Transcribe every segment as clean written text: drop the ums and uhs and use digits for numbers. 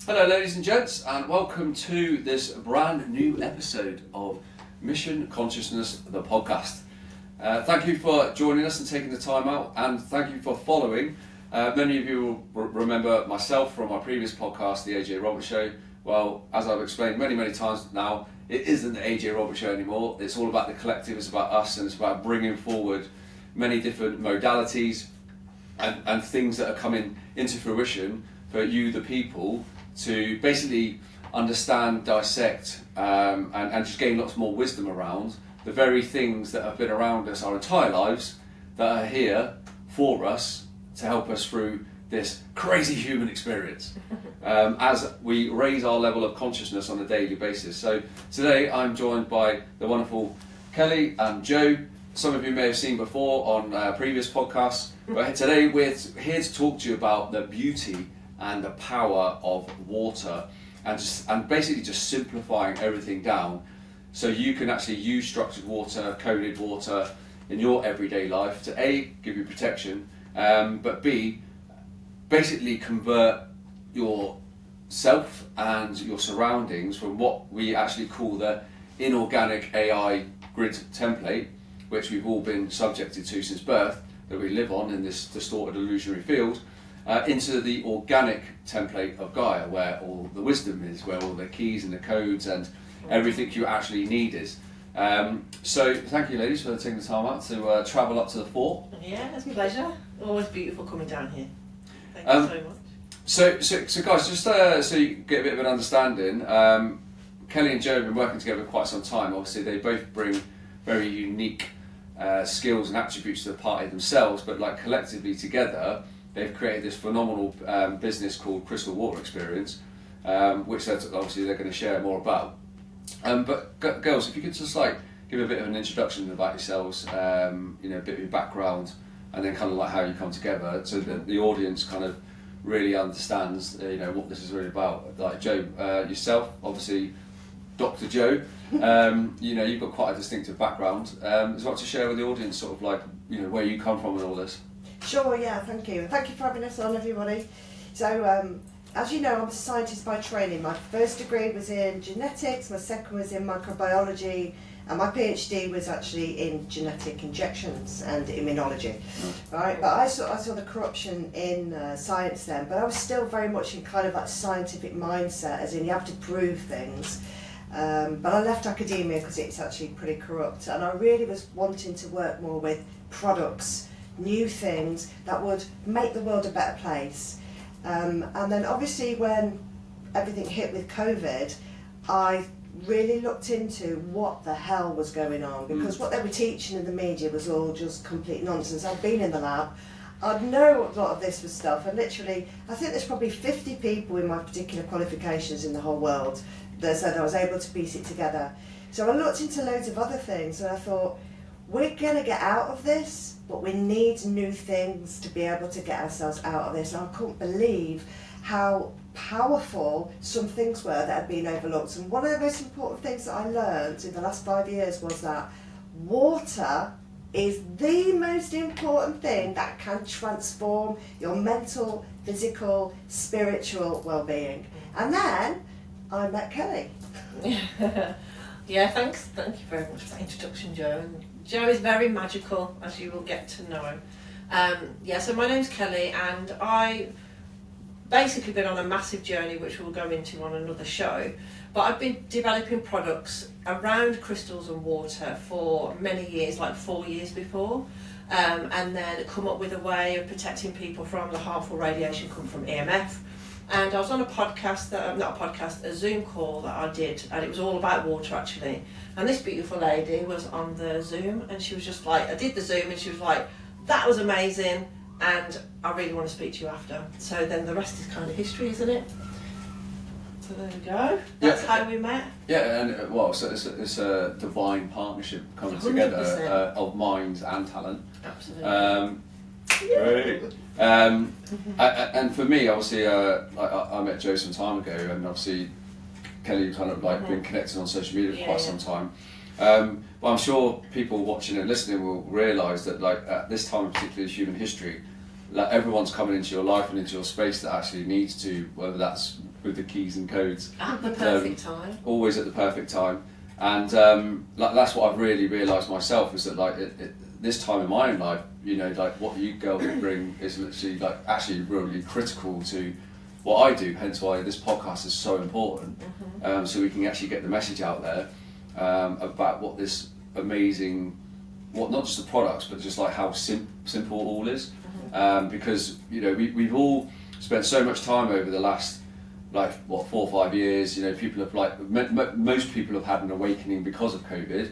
Hello ladies and gents, and welcome to this brand new episode of Mission Consciousness, the podcast. Thank you for joining us and taking the time out, and thank you for following. Many of you will remember myself from my previous podcast, The AJ Roberts Show. Well, as I've explained many times now, it isn't the AJ Roberts Show anymore. It's all about the collective, it's about us, and it's about bringing forward many different modalities and things that are coming into fruition for you, the people, to basically understand, dissect, and just gain lots more wisdom around the very things that have been around us our entire lives, that are here for us to help us through this crazy human experience as we raise our level of consciousness on a daily basis. So today I'm joined by the wonderful Kelly and Joe. Some of you may have seen before on previous podcasts, but today we're here to talk to you about the beauty and the power of water, and basically just simplifying everything down so you can actually use structured water, coded water in your everyday life to A, give you protection, but B, basically convert yourself and your surroundings from what we actually call the inorganic AI grid template, which we've all been subjected to since birth, that we live on in this distorted illusionary field, into the organic template of Gaia, where all the wisdom is, where all the keys and the codes and everything you actually need is. So thank you ladies for taking the time out to travel up to the fort. Yeah, it's a pleasure. Always beautiful coming down here. Thank you so much. So guys, just so you get a bit of an understanding, Kelly and Joe have been working together for quite some time. Obviously they both bring very unique skills and attributes to the party themselves, but like collectively together they've created this phenomenal business called Crystal Water Experience, which obviously they're going to share more about. But girls, if you could just like give a bit of an introduction about yourselves, a bit of your background, and then kind of like how you come together, so that the audience kind of really understands, what this is really about. Like Joe, yourself, obviously, Dr. Joe, you've got quite a distinctive background. Would you like to share with the audience sort of like, where you come from and all this? Sure, yeah, thank you. Thank you for having us on, everybody. So, as you know, I'm a scientist by training. My first degree was in genetics, my second was in microbiology, and my PhD was actually in genetic injections and immunology. Right? But I saw the corruption in science then, but I was still very much in kind of that scientific mindset, as in you have to prove things. But I left academia because it's actually pretty corrupt, and I really was wanting to work more with products, new things that would make the world a better place. And then obviously when everything hit with COVID, I really looked into what the hell was going on, because what they were teaching in the media was all just complete nonsense. I'd been in the lab, I'd know a lot of this was stuff, and literally I think there's probably 50 people in my particular qualifications in the whole world that said I was able to piece it together. So I looked into loads of other things, and I thought, we're going to get out of this, but we need new things to be able to get ourselves out of this. And I couldn't believe how powerful some things were that had been overlooked. And one of the most important things that I learned in the last 5 years was that water is the most important thing that can transform your mental, physical, spiritual well-being. And then I met Kelly. Yeah, thanks. Thank you very much for the introduction, Joe. And Joe is very magical, as you will get to know. So my name's Kelly, and I basically been on a massive journey, which we'll go into on another show. But I've been developing products around crystals and water for many years, like 4 years before, and then come up with a way of protecting people from the harmful radiation come from EMF. And I was on a podcast, a Zoom call that I did, and it was all about water actually. And this beautiful lady was on the Zoom, and she was just like, I did the Zoom, and she was like, that was amazing, and I really want to speak to you after. So then the rest is kind of history, isn't it? So there we go. That's how we met. Yeah, and so it's a divine partnership coming 100%. together of minds and talent. Absolutely. Great. And for me, obviously, I met Joe some time ago, and obviously Kelly kind of like been connected on social media for quite some time. But I'm sure people watching and listening will realise that, like, at this time in particular human history, like, everyone's coming into your life and into your space that actually needs to, whether that's with the keys and codes. At the perfect time. Always at the perfect time. And like, that's what I've really realised myself, is that like this time in my own life, you know, like what you girls bring is literally like actually really critical to what I do, hence why this podcast is so important. So we can actually get the message out there about what this amazing, what not just the products, but just like how simple it all is. Because, you know, we've all spent so much time over the last, like, what, 4 or 5 years, you know, people have like, most people have had an awakening because of COVID,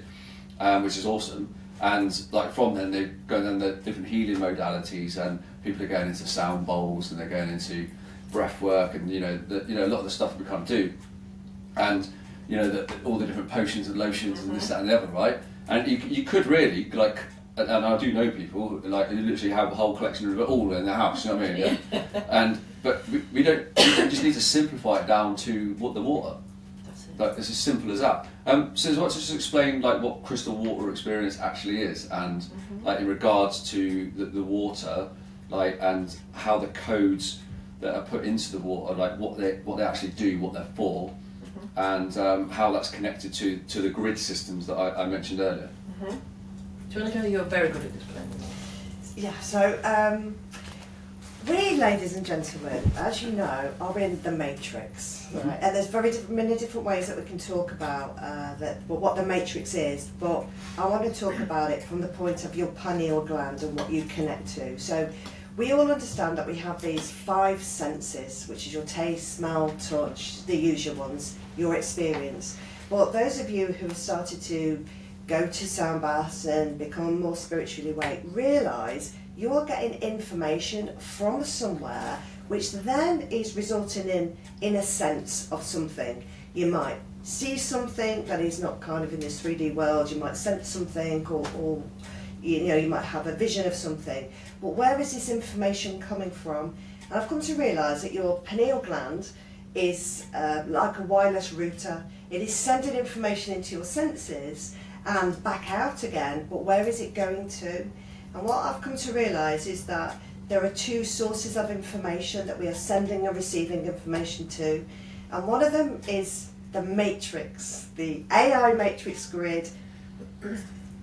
which is awesome. And like from then they've gone on the different healing modalities, and people are going into sound bowls and they're going into breath work, and you know a lot of the stuff we can't do, and you know all the different potions and lotions and this, that and the other, right? And you could really like, and I do know people like who literally have a whole collection of it all in their house, you know what I mean? Yeah. But we don't, we just need to simplify it down to what the water. Like, it's as simple as that. So let's just explain like what crystal water experience actually is, and like in regards to the water, like, and how the codes that are put into the water, like what they actually do, what they're for, and how that's connected to the grid systems that I mentioned earlier. Do you want to go? You're very good at explaining that. Yeah, so we, ladies and gentlemen, as you know, are in the matrix, right? And there's many different ways that we can talk about what the matrix is, but I want to talk about it from the point of your pineal gland and what you connect to. So we all understand that we have these 5 senses, which is your taste, smell, touch, the usual ones, your experience. But those of you who have started to go to sound baths and become more spiritually awake, realise you're getting information from somewhere which then is resulting in a sense of something. You might see something that is not kind of in this 3D world, you might sense something, or you know, you might have a vision of something. But where is this information coming from? And I've come to realise that your pineal gland is like a wireless router. It is sending information into your senses and back out again, but where is it going to? And what I've come to realise is that there are 2 sources of information that we are sending and receiving information to, and one of them is the matrix, the AI matrix grid,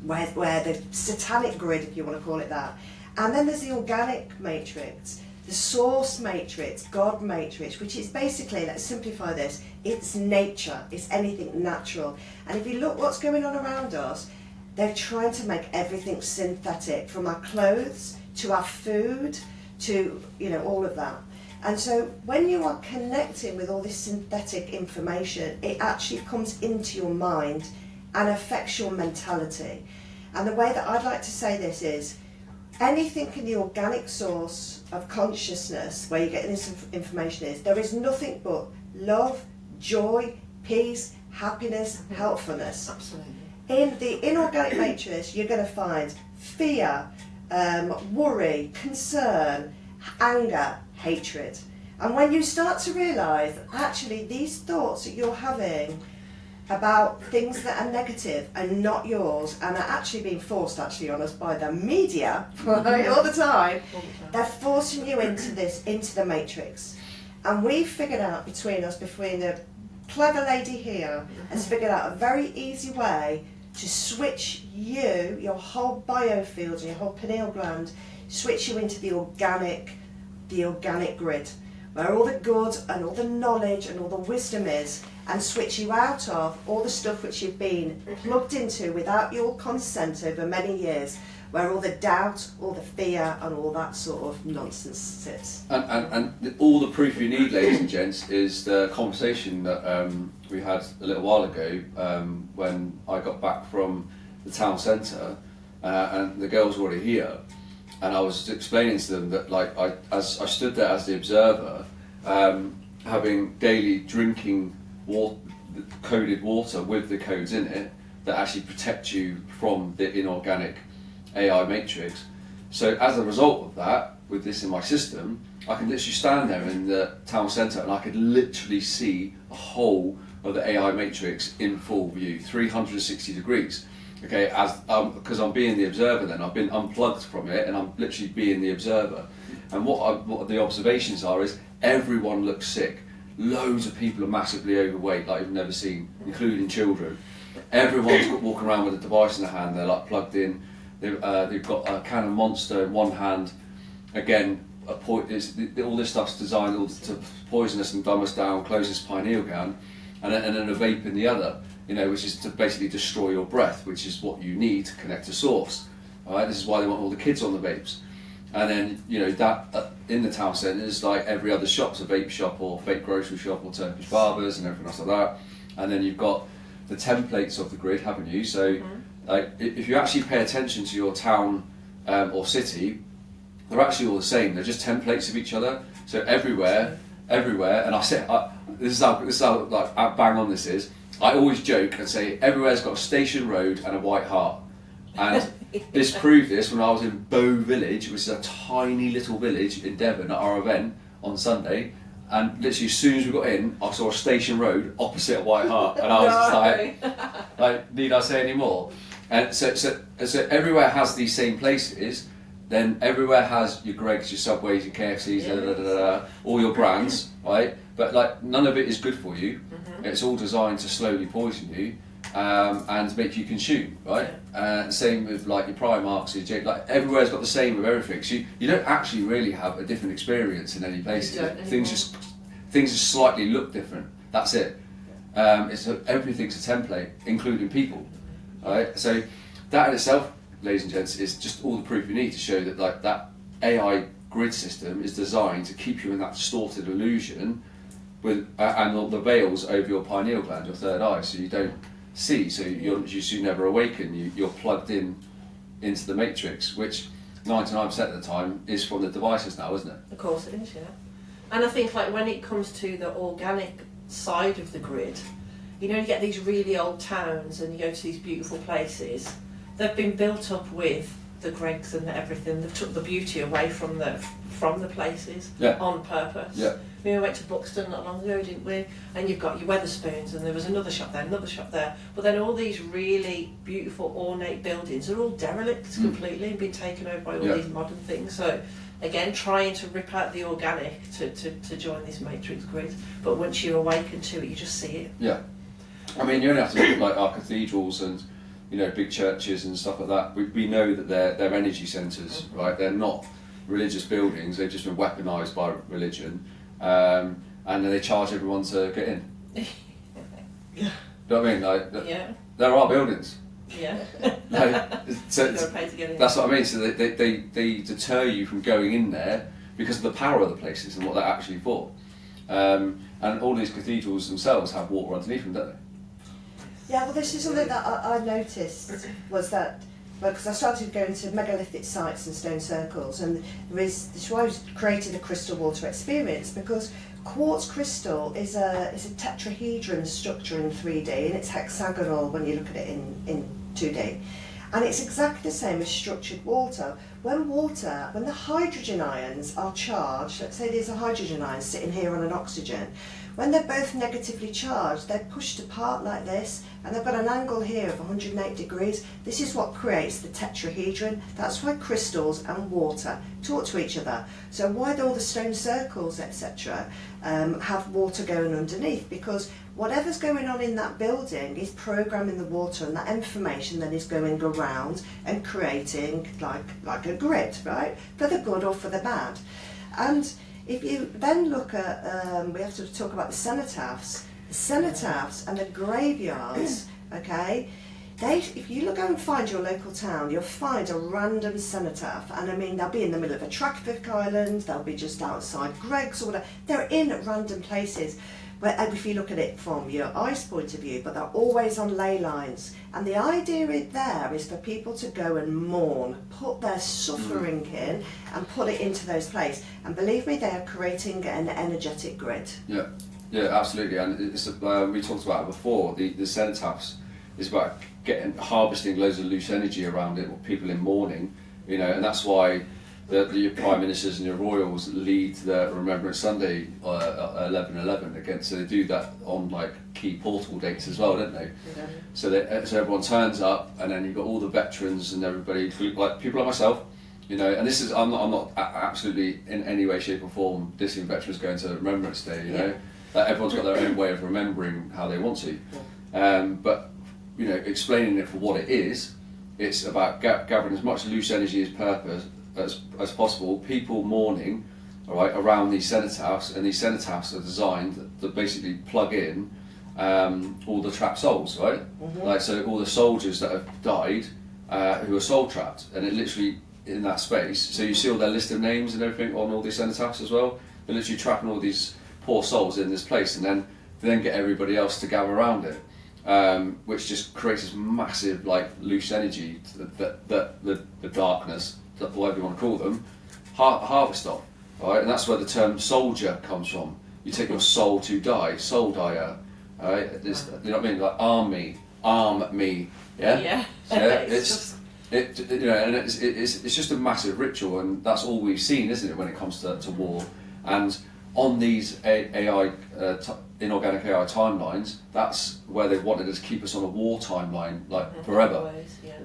where the satanic grid, if you want to call it that, and then there's the organic matrix, the source matrix, God matrix, which is basically, let's simplify this, it's nature, it's anything natural. And if you look what's going on around us, they're trying to make everything synthetic, from our clothes to our food to, you know, all of that. And so when you are connecting with all this synthetic information, it actually comes into your mind and affects your mentality. And the way that I'd like to say this is, anything in the organic source of consciousness where you're getting this information is, there is nothing but love, joy, peace, happiness, helpfulness. Absolutely. In the inorganic matrix, you're going to find fear, worry, concern, anger, hatred. And when you start to realise that actually these thoughts that you're having about things that are negative and not yours, and are actually being forced actually on us by the media, right, all the time, they're forcing you into the matrix. And we've figured out between the clever lady here has figured out a very easy way to switch your whole biofield and your whole pineal gland, switch you into the organic grid, where all the good and all the knowledge and all the wisdom is, and switch you out of all the stuff which you've been plugged into without your consent over many years, where all the doubt, all the fear and all that sort of nonsense sits. And all the proof you need, ladies and gents, is the conversation that we had a little while ago when I got back from the town centre and the girls were already here, and I was explaining to them that, like, as I stood there as the observer, having daily drinking coded water with the codes in it that actually protect you from the inorganic AI matrix. So as a result of that, with this in my system, I can literally stand there in the town centre and I could literally see a whole of the AI matrix in full view, 360 degrees. Okay, as because I'm being the observer then, I've been unplugged from it and I'm literally being the observer. And what the observations are is everyone looks sick. loads of people are massively overweight, like you've never seen, including children. Everyone's walking around with a device in their hand. They're like plugged in. They've got a can of Monster in one hand. Again, all this stuff's designed to poison us and dumb us down, close this pineal gland, and then a vape in the other. Which is to basically destroy your breath, which is what you need to connect to source. All right, this is why they want all the kids on the vapes. And then that in the town centres, like every other shop's a vape shop or fake grocery shop or Turkish barbers and everything else like that. And then you've got the templates of the grid, haven't you? So, like, if you actually pay attention to your town or city, they're actually all the same. They're just templates of each other. So everywhere, and this is how like bang on this is. I always joke and say everywhere's got a station road and a white heart. And this proved this when I was in Bow Village, which is a tiny little village in Devon at our event on Sunday. And literally as soon as we got in, I saw a station road opposite a white heart. And I was just like, need I say any more? And so everywhere has these same places. Then everywhere has your Greggs, your Subways, your KFCs, all your brands, right? But like none of it is good for you. It's all designed to slowly poison you and make you consume, right? Same with like your Primarks, your like everywhere's got the same with everything. So you don't actually really have a different experience in any places. Things just slightly look different. That's it. Everything's a template, including people, right? So that in itself, ladies and gents, is just all the proof you need to show that like that AI grid system is designed to keep you in that distorted illusion with and the veils over your pineal gland, your third eye, so you don't see, so you never awaken. You're plugged into the matrix, which 99% of the time is from the devices now, isn't it? Of course it is, yeah. And I think like when it comes to the organic side of the grid, you get these really old towns and you go to these beautiful places. They've been built up with the Greggs and everything. They've took the beauty away from the places on purpose. Yeah. We went to Buxton not long ago, didn't we? And you've got your Weatherspoons, and there was another shop there. But then all these really beautiful ornate buildings are all derelict completely and been taken over by all these modern things. So again, trying to rip out the organic to join this matrix grid. But once you awaken to it, you just see it. Yeah. I mean, you only have to look at like our cathedrals and big churches and stuff like that. We know that they're energy centres, right? They're not religious buildings. They've just been weaponised by religion. And then they charge everyone to get in. You know what I mean? Like, there are buildings. Yeah. So you gotta pay to get in. That's what I mean. So they deter you from going in there because of the power of the places and what they're actually for. And all these cathedrals themselves have water underneath them, don't they? Yeah, well, this is something that I noticed was that, because I started going to megalithic sites and stone circles, and this is why I created a crystal water experience, because quartz crystal is a tetrahedron structure in 3D, and it's hexagonal when you look at it in 2D. And it's exactly the same as structured water. When the hydrogen ions are charged, let's say there's a hydrogen ion sitting here on an oxygen, when they're both negatively charged, they're pushed apart like this, and they've got an angle here of 108 degrees. This is what creates the tetrahedron. That's why crystals and water talk to each other. So why all the stone circles, etc., have water going underneath, because whatever's going on in that building is programming the water, and that information then is going around and creating like a grid, right? For the good or for the bad. And if you then look at, we have to talk about the cenotaphs. The cenotaphs and the graveyards, okay? If you go and find your local town, you'll find a random cenotaph, and I mean they'll be in the middle of a traffic island, they'll be just outside Greggs or whatever. They're in random places. Where, if you look at it from your eyes point of view, but they're always on ley lines. And the idea there is for people to go and mourn, put their suffering in and put it into those places. And believe me, they are creating an energetic grid. Yeah, absolutely. And it's we talked about it before, the cenotaphs is about harvesting loads of loose energy around it, with people in mourning, and that's why your prime ministers and your royals lead the Remembrance Sunday 11/11 again. So they do that on like key portal dates as well, don't they? Yeah. So everyone turns up, and then you've got all the veterans and everybody, like people like myself, And this is I'm not absolutely in any way, shape or form dissing veterans going to Remembrance Day, Like everyone's got their own way of remembering how they want to. But you know, explaining it for what it is, it's about gathering as much loose energy as possible. People mourning, all right, around these cenotaphs, and these cenotaphs are designed to basically plug in all the trapped souls, right? Like, so all the soldiers that have died who are soul trapped, and it literally in that space. So you see all their list of names and everything on all these cenotaphs as well. They're literally trapping all these poor souls in this place, and then get everybody else to gather around it, which just creates this massive like loose energy that the darkness, whatever you want to call them, harvest of, right? And that's where the term soldier comes from. You take your soul to die, soul dyer, right? You know what I mean? Like arm me, yeah. Yeah. It's just a massive ritual, and that's all we've seen, isn't it, when it comes to war. And on these inorganic AI timelines, that's where they wanted us to keep us on a war timeline, like forever.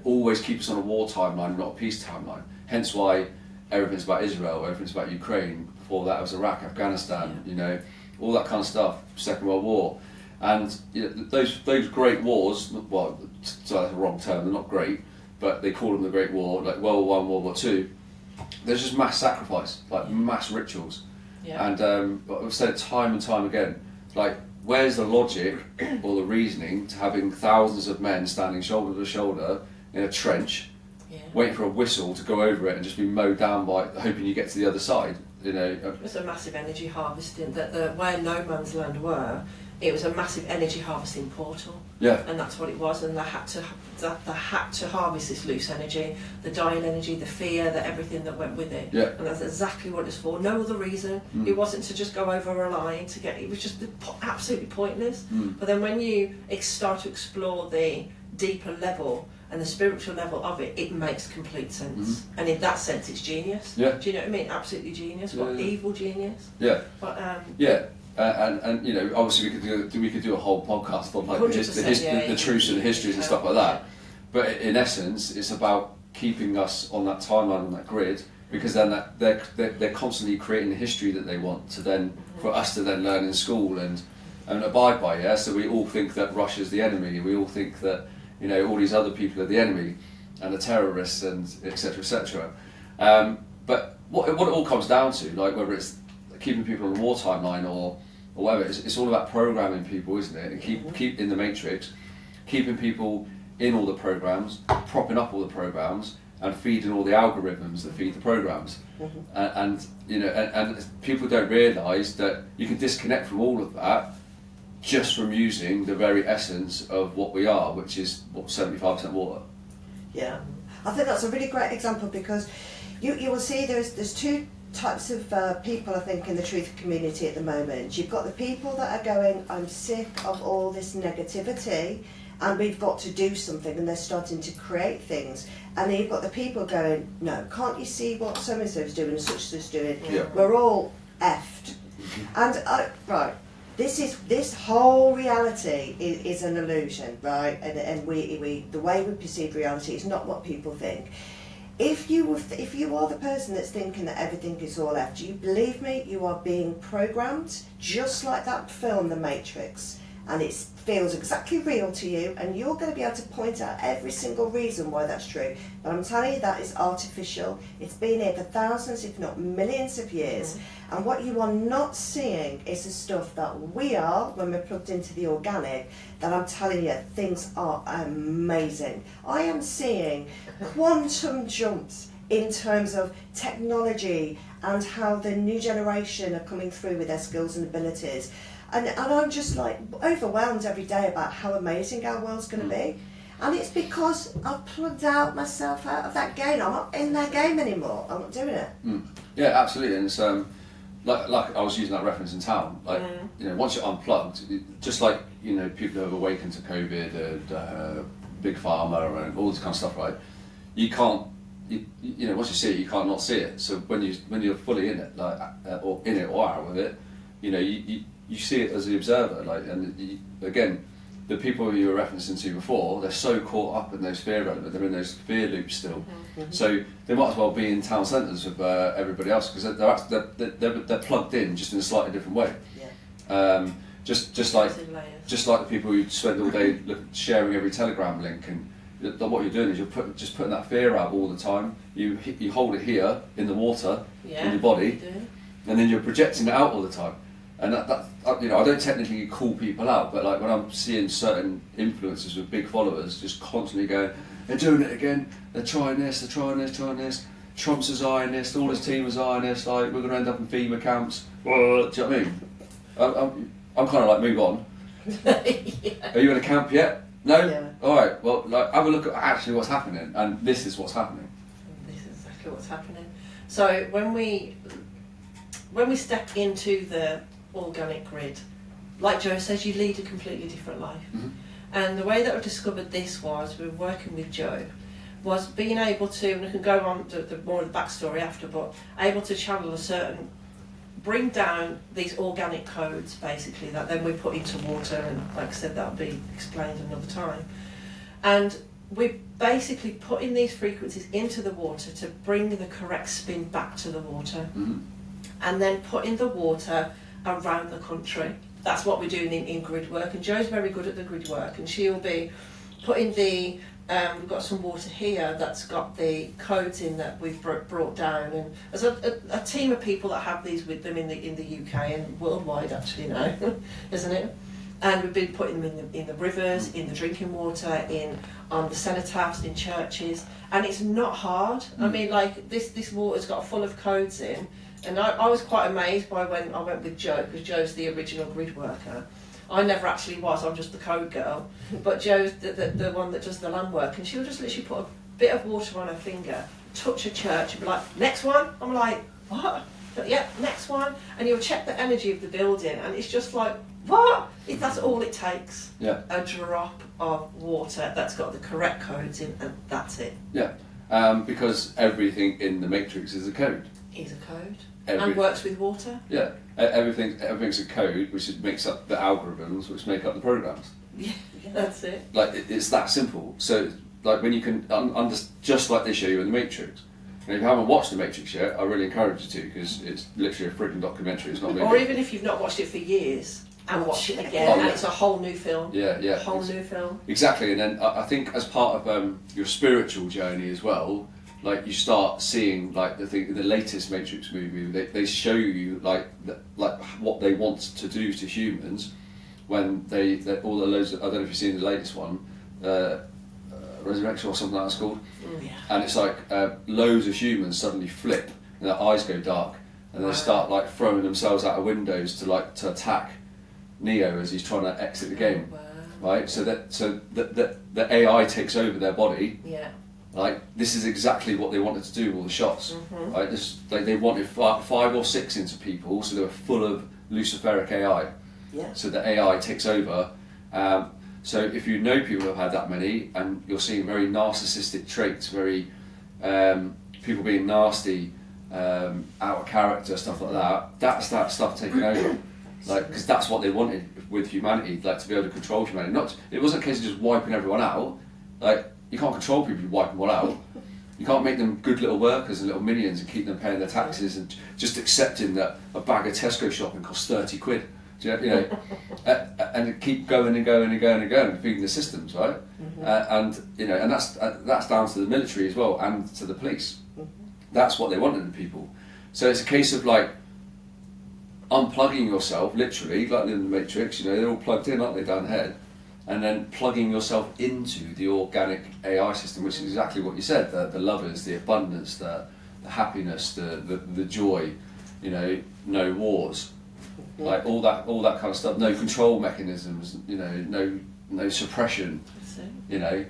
Always keep us on a war timeline, not a peace timeline. Hence why everything's about Israel, everything's about Ukraine. Before that it was Iraq, Afghanistan, you know, all that kind of stuff. Second World War, and you know, those great wars. Well, sorry, that's the wrong term. They're not great, but they call them the Great War, like World War I, World War II. There's just mass sacrifice, like mass rituals. And I've said it time and time again, like, where's the logic or the reasoning to having thousands of men standing shoulder to shoulder in a trench, waiting for a whistle to go over it and just be mowed down by hoping you get to the other side, you know? It was a massive energy harvesting, that where no man's land were, it was a massive energy harvesting portal. Yeah. And that's what it was, and they had to harvest this loose energy, the dying energy, the fear, everything that went with it. Yeah. And that's exactly what it's for. No other reason. It wasn't to just go over a line to get. It was just absolutely pointless. But then when you start to explore the deeper level and the spiritual level of it, it makes complete sense. And in that sense, it's genius. Yeah. Do you know what I mean? Absolutely genius. What evil genius? Yeah. But and you know, obviously we could do a whole podcast on like the truths and the histories and stuff like that. But in essence, it's about keeping us on that timeline, on that grid, because then they're constantly creating the history that they want to then for us to then learn in school and abide by. Yeah, so we all think that Russia's the enemy. We all think that, you know, all these other people are the enemy and the terrorists and etc. etc. But what it all comes down to, like whether it's keeping people on the war timeline or whatever, it's all about programming people, isn't it? And keep in the matrix, keeping people in all the programs, propping up all the programs, and feeding all the algorithms that feed the programs. And you know, and people don't realise that you can disconnect from all of that just from using the very essence of what we are, which is 75% water. Yeah, I think that's a really great example, because you will see there's two types of people, I think, in the truth community at the moment. You've got the people that are going, I'm sick of all this negativity and we've got to do something, and they're starting to create things. And then you've got the people going, no, can't you see what so-and-so's doing and such-and-so's doing? We're all effed. And right, this whole reality is an illusion, right? And we the way we perceive reality is not what people think. If you are the person that's thinking that everything is all left, do you believe me? You are being programmed, just like that film, The Matrix, and it feels exactly real to you, and you're going to be able to point out every single reason why that's true. But I'm telling you, that is artificial. It's been here for thousands, if not millions of years. And what you are not seeing is the stuff that we are when we're plugged into the organic, that I'm telling you, things are amazing. I am seeing quantum jumps in terms of technology and how the new generation are coming through with their skills and abilities. And I'm just like overwhelmed every day about how amazing our world's going to be. And it's because I've plugged myself out of that game. I'm not in that game anymore. I'm not doing it. Yeah, absolutely. And it's like I was using that reference in town. Like, you know, once you're unplugged, just like, you know, people who have awakened to COVID and big pharma and all this kind of stuff, right? You can't. You know, once you see it, you can't not see it. So when you're fully in it, like or in it or out of it, you know, you see it as the observer, like, and again, the people who you were referencing to before, they're so caught up in those fear elements, they're in those fear loops still. So they might as well be in town centres with everybody else, because they're plugged in just in a slightly different way. Just like the people who spend all day sharing every Telegram link, and what you're doing is you're just putting that fear out all the time. You hold it here in the water in your body, and then you're projecting it out all the time. And that I don't technically call people out, but like when I'm seeing certain influencers with big followers just constantly going, they're doing it again, they're trying this, trying this. Trump's a Zionist, all his team are Zionists, like we're going to end up in FEMA camps. Do you know what I mean? I'm kind of like, move on. Yeah. Are you in a camp yet? No? Yeah. Alright, well, like, have a look at actually what's happening, and this is what's happening. This is exactly what's happening. So when we step into the organic grid, like Joe says, you lead a completely different life. Mm-hmm. And the way that I discovered this was, we were working with Joe, was being able to, and I can go on to the more of the backstory after, but able to channel bring down these organic codes basically that then we put into water, and like I said, that'll be explained another time. And we're basically putting these frequencies into the water to bring the correct spin back to the water, and then putting the water around the country. That's what we're doing in grid work, and Jo's very good at the grid work, and she'll be putting the we've got some water here that's got the codes in that we've brought down, and there's a team of people that have these with them in the UK and worldwide actually now, isn't it? And we've been putting them in the rivers, in the drinking water, on the cenotaphs, in churches, and it's not hard. I mean, like this water's got full of codes in, and I was quite amazed by when I went with Joe, because Joe's the original grid worker. I never actually was, I'm just the code girl. But Joe's the one that does the land work, and she'll just literally put a bit of water on her finger, touch a church, and be like, next one? I'm like, what? But, yeah, next one. And you'll check the energy of the building, and it's just like, what? That's all it takes. Yeah. A drop of water that's got the correct codes in, and that's it. Yeah, because everything in the matrix is a code. Is a code. And works with water. Yeah, everything's a code, which makes up the algorithms, which make up the programs. Yeah, that's it. Like it's that simple. So like when you can just like they show you in the Matrix. And if you haven't watched the Matrix yet, I really encourage you to, because it's literally a freaking documentary. It's not. Or even if you've not watched it for years, and watch it again, and it's a whole new film. Yeah. A whole new film. Exactly, and then I think as part of your spiritual journey as well, like you start seeing like the latest Matrix movie, they show you like what they want to do to humans when they all the loads of, I don't know if you've seen the latest one, Resurrection or something like that's called. Yeah. And it's like loads of humans suddenly flip and their eyes go dark, and they start like throwing themselves out of windows to attack Neo as he's trying to exit the game. Wow. Right, so the AI takes over their body. Yeah. Like this is exactly what they wanted to do with all the shots. Right, they wanted 5 or 6 into people, so they were full of Luciferic AI. Yeah. So the AI takes over. So if you know people who have had that many, and you're seeing very narcissistic traits, very people being nasty, out of character, stuff like that. That's that stuff taking over. Like, because that's what they wanted with humanity, like to be able to control humanity. It wasn't a case of just wiping everyone out. Like, you can't control people if you wipe them all out. You can't make them good little workers and little minions and keep them paying their taxes and just accepting that a bag of Tesco shopping costs 30 quid. You know, and keep going and going and going and going, feeding the systems, right? And you know, and that's down to the military as well and to the police. That's what they wanted in people. So it's a case of like unplugging yourself, literally, like in the Matrix. You know, they're all plugged in, aren't they, down here? And then plugging yourself into the organic AI system, which is exactly what you said: the lovers, the abundance, the happiness, the joy. You know, no wars. Like all that kind of stuff. No control mechanisms. You know, no suppression. You know,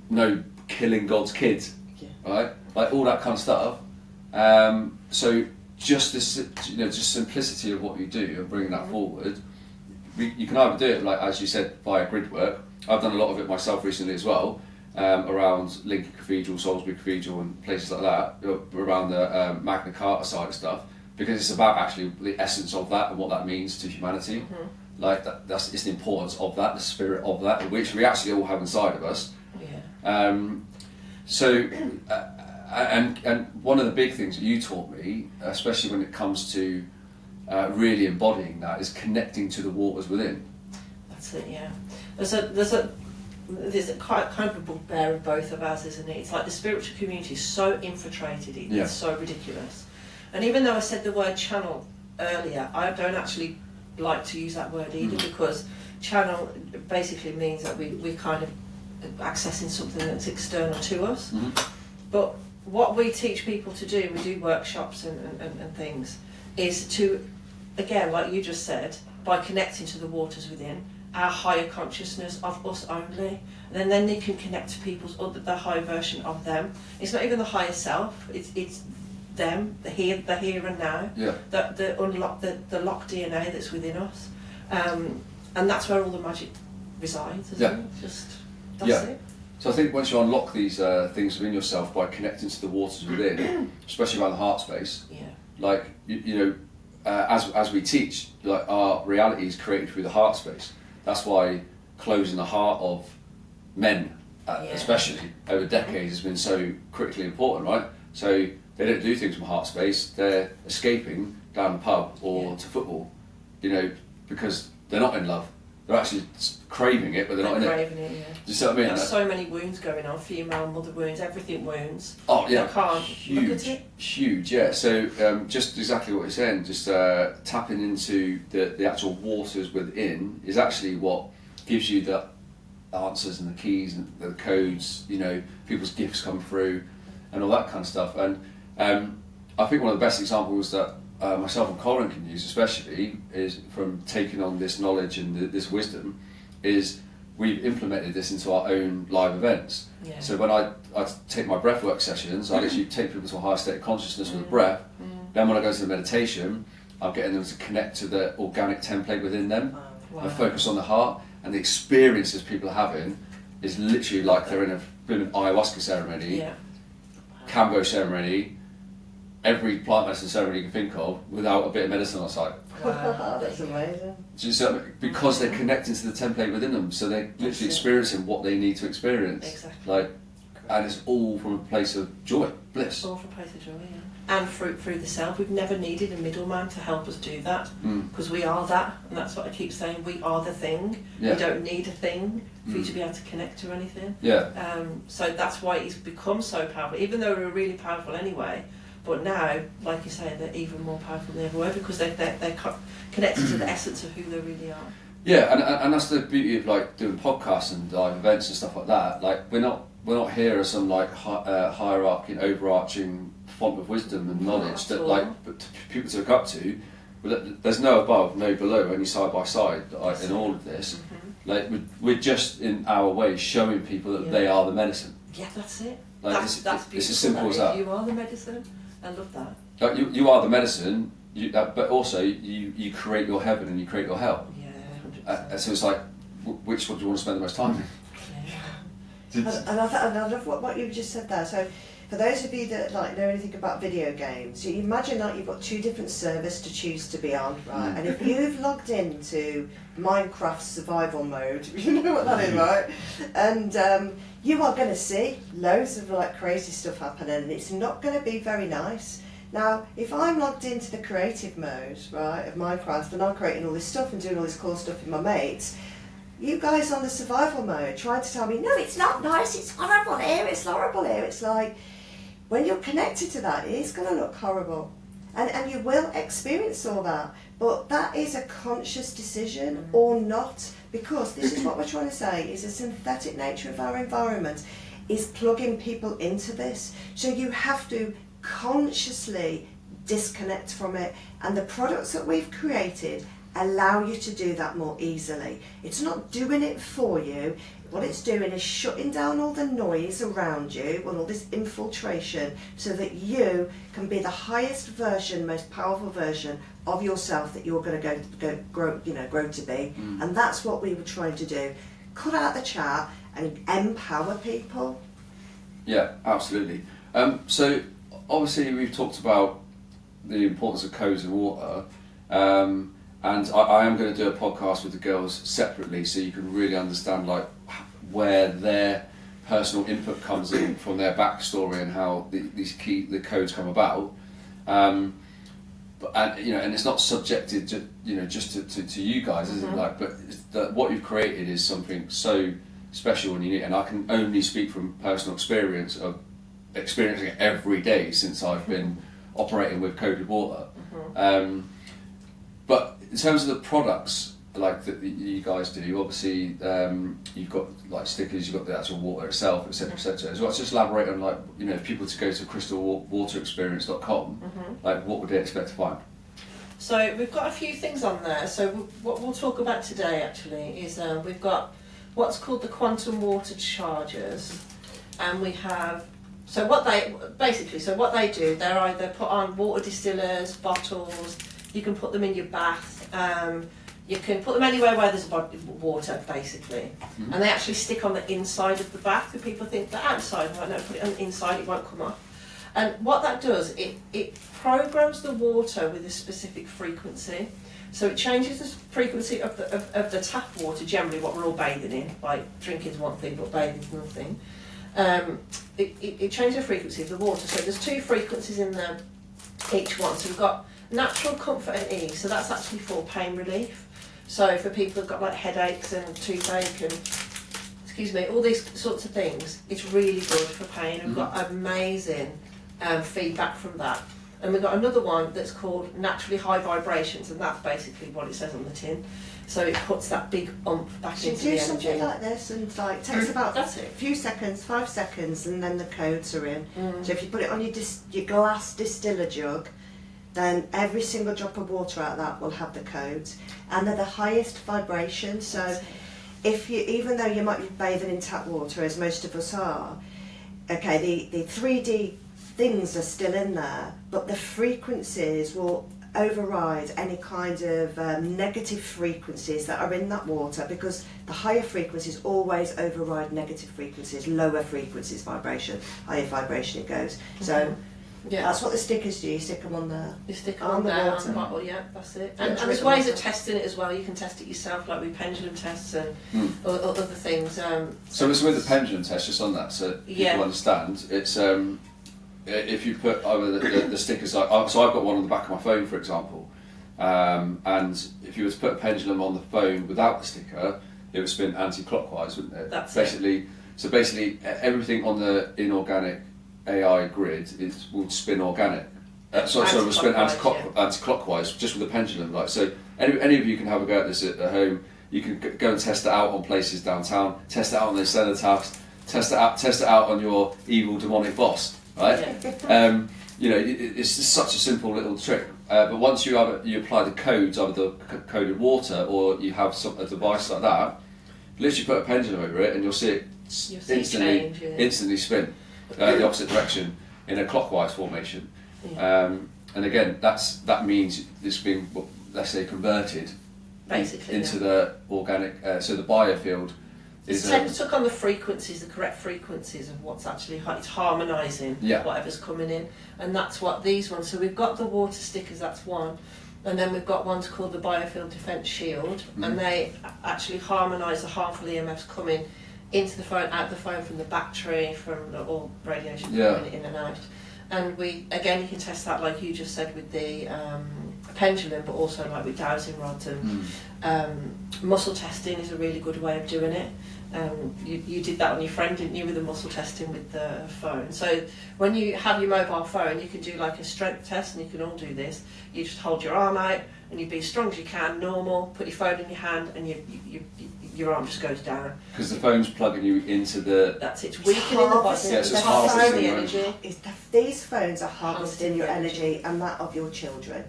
no killing God's kids. Right? Like all that kind of stuff. So just this, you know, just simplicity of what you do and bringing that forward. You can either do it, like as you said, via grid work. I've done a lot of it myself recently as well, around Lincoln Cathedral, Salisbury Cathedral, and places like that, around the Magna Carta side of stuff. Because it's about actually the essence of that and what that means to humanity. Like it's the importance of that, the spirit of that, which we actually all have inside of us. And one of the big things that you taught me, especially when it comes to really embodying that is connecting to the waters within. That's it. Yeah. There's a quite kind of a bugbear of both of ours, isn't it? It's like the spiritual community is so infiltrated, it's so ridiculous. And even though I said the word channel earlier, I don't actually like to use that word either, because channel basically means that we kind of accessing something that's external to us. But what we teach people to do, we do workshops and things, is to, again, like you just said, by connecting to the waters within, our higher consciousness of us only, and then they can connect to people's other, the higher version of them. It's not even the higher self, it's them, the here and now, the locked DNA that's within us, and that's where all the magic resides, isn't it? Just that's it. So I think once you unlock these things within yourself by connecting to the waters within, especially around the heart space, like you know, as we teach, like our reality is created through the heart space. That's why closing the heart of men, especially over decades, has been so critically important, right? So they don't do things from heart space; they're escaping down the pub or to football, you know, because they're not in love. They're actually craving it, but they're not in it. Craving it, yeah. Do you see what I mean? There's so many wounds going on, female, mother wounds, everything wounds. Oh yeah, they can't huge, look at it. Huge, yeah. So just exactly what you're saying, just tapping into the actual waters within is actually what gives you the answers and the keys and the codes, you know, people's gifts come through and all that kind of stuff. And I think one of the best examples that myself and Colin can use especially is from taking on this knowledge and this wisdom is we've implemented this into our own live events. So when I take my breathwork sessions, I literally take people to a higher state of consciousness with the breath. Then when I go to the meditation, I'm getting them to connect to the organic template within them and focus on the heart, and the experiences people are having is literally like they're in an ayahuasca ceremony, Cambo ceremony, every plant medicine ceremony you can think of without a bit of medicine on site. Wow, that's amazing. Because they're connecting to the template within them, so they're literally experiencing what they need to experience. Exactly. Like, and it's all from a place of joy, bliss. All from a place of joy, and through the self. We've never needed a middleman to help us do that, because we are that, and that's what I keep saying. We are the thing. We don't need a thing for you to be able to connect to anything. So that's why it's become so powerful, even though we're really powerful anyway. But now, like you say, they're even more powerful than ever were, because they're connected to the essence of who they really are. Yeah, and that's the beauty of like doing podcasts and live events and stuff like that. Like we're not here as some like hierarchy and overarching font of wisdom and knowledge that like people to look up to. There's no above, no below, only side by side in all of this. Like we're just in our way showing people that they are the medicine. Yeah, that's it. Like, that's beautiful. It's as simple as that. You are the medicine. I love that. Like, you are the medicine, but also you create your heaven and you create your hell. Yeah, 100%. So it's like, which one do you want to spend the most time in? And I love what you've just said there. So for those of you that like know anything about video games, you imagine that you've got two different servers to choose to be on, right? And if you've logged into Minecraft survival mode, you know what that is, right? And you are going to see loads of like crazy stuff happening, and it's not going to be very nice. Now, if I'm logged into the creative mode, right, of Minecraft, and I'm creating all this stuff and doing all this cool stuff with my mates, you guys on the survival mode trying to tell me, no, it's not nice, it's horrible here, it's horrible here. It's like, when you're connected to that, it is going to look horrible. And you will experience all that. But that is a conscious decision or not. Because this is what we're trying to say, is a synthetic nature of our environment is plugging people into this. So you have to consciously disconnect from it. And the products that we've created allow you to do that more easily. It's not doing it for you. What it's doing is shutting down all the noise around you and all this infiltration so that you can be the highest version, most powerful version of yourself that you're going to grow to be. And that's what we were trying to do. Cut out the chat and empower people. Yeah, absolutely. So obviously we've talked about the importance of codes and water. And I am going to do a podcast with the girls separately, so you can really understand like where their personal input comes in from their backstory and how the codes come about. and and it's not subjected to just to you guys, isn't it? Like, but what you've created is something so special and unique, and I can only speak from personal experience of experiencing it every day since I've been operating with coded water. But in terms of the products like that you guys do, obviously you've got like stickers, you've got the actual water itself, etc., etc. So let's just elaborate on, like, if people to go to crystalwaterexperience.com, like, what would they expect to find? So we've got a few things on there. So what we'll talk about today actually is we've got what's called the quantum water chargers, and we have what they do, they're either put on water distillers, bottles. You can put them in your bath. You can put them anywhere where there's a body of water, basically. And they actually stick on the inside of the bath. So people think the outside, right? No, put it on the inside, it won't come off. And what that does, it programs the water with a specific frequency. So it changes the frequency of the tap water, generally what we're all bathing in. Like, drinking is one thing, but bathing is another thing. It changes the frequency of the water. So there's 2 frequencies in there, each one. So we've got natural comfort and ease. So that's actually for pain relief. So for people who've got like headaches and toothache and all these sorts of things, it's really good for pain. We've got amazing feedback from that. And we've got another one that's called naturally high vibrations, and that's basically what it says on the tin. So it puts that big oomph back into the energy. So do something like this, and like takes about a few seconds, 5 seconds, and then the codes are in. So if you put it on your glass distiller jug, then every single drop of water out of that will have the codes, and they're the highest vibration. So even though you might be bathing in tap water, as most of us are, okay, the 3D things are still in there, but the frequencies will override any kind of negative frequencies that are in that water, because the higher frequencies always override negative frequencies, lower frequencies vibration, higher vibration it goes. So that's what the stickers do. You stick them on there. You stick them on the water. On the bottle, yeah, that's it. And there's ways of testing it as well. You can test it yourself, like with pendulum tests and other things. So it's with the pendulum test, just on that, so people understand. It's if you put over the stickers, like, so I've got one on the back of my phone, for example, and if you were to put a pendulum on the phone without the sticker, it would spin anti-clockwise, wouldn't it? That's basically it. So basically, everything on the inorganic AI grid will spin organic. So it will spin anti-clockwise, just with a pendulum. Like, so, any of you can have a go at this at home. You can go and test it out on places downtown. Test it out on the cenotaphs. Test it out on your evil demonic boss. Right? It's just such a simple little trick. But once you apply the codes, either the coded water or you have a device like that, literally put a pendulum over it, and you'll see it instantly spin the opposite direction in a clockwise formation. And again, that means it's being, let's say, converted basically into the organic. So the biofield is took on the frequencies, the correct frequencies of what's actually it's harmonising whatever's coming in, and that's what these ones. So we've got the water stickers, that's one, and then we've got ones called the Biofield Defence Shield, and they actually harmonise the harmful EMFs coming into the phone, out the phone, from the battery, from all radiation coming in and out. And you can test that, like you just said, with the pendulum, but also like with dowsing rods, and muscle testing is a really good way of doing it. You did that on your friend, didn't you, with the muscle testing with the phone? So when you have your mobile phone, you can do like a strength test, and you can all do this. You just hold your arm out, and you be as strong as you can, normal, put your phone in your hand, and your arm just goes down. Because the phone's plugging you into the... That's it, it's weakening the body. Yeah, so it's harvesting the energy. These phones are harvesting your energy and that of your children.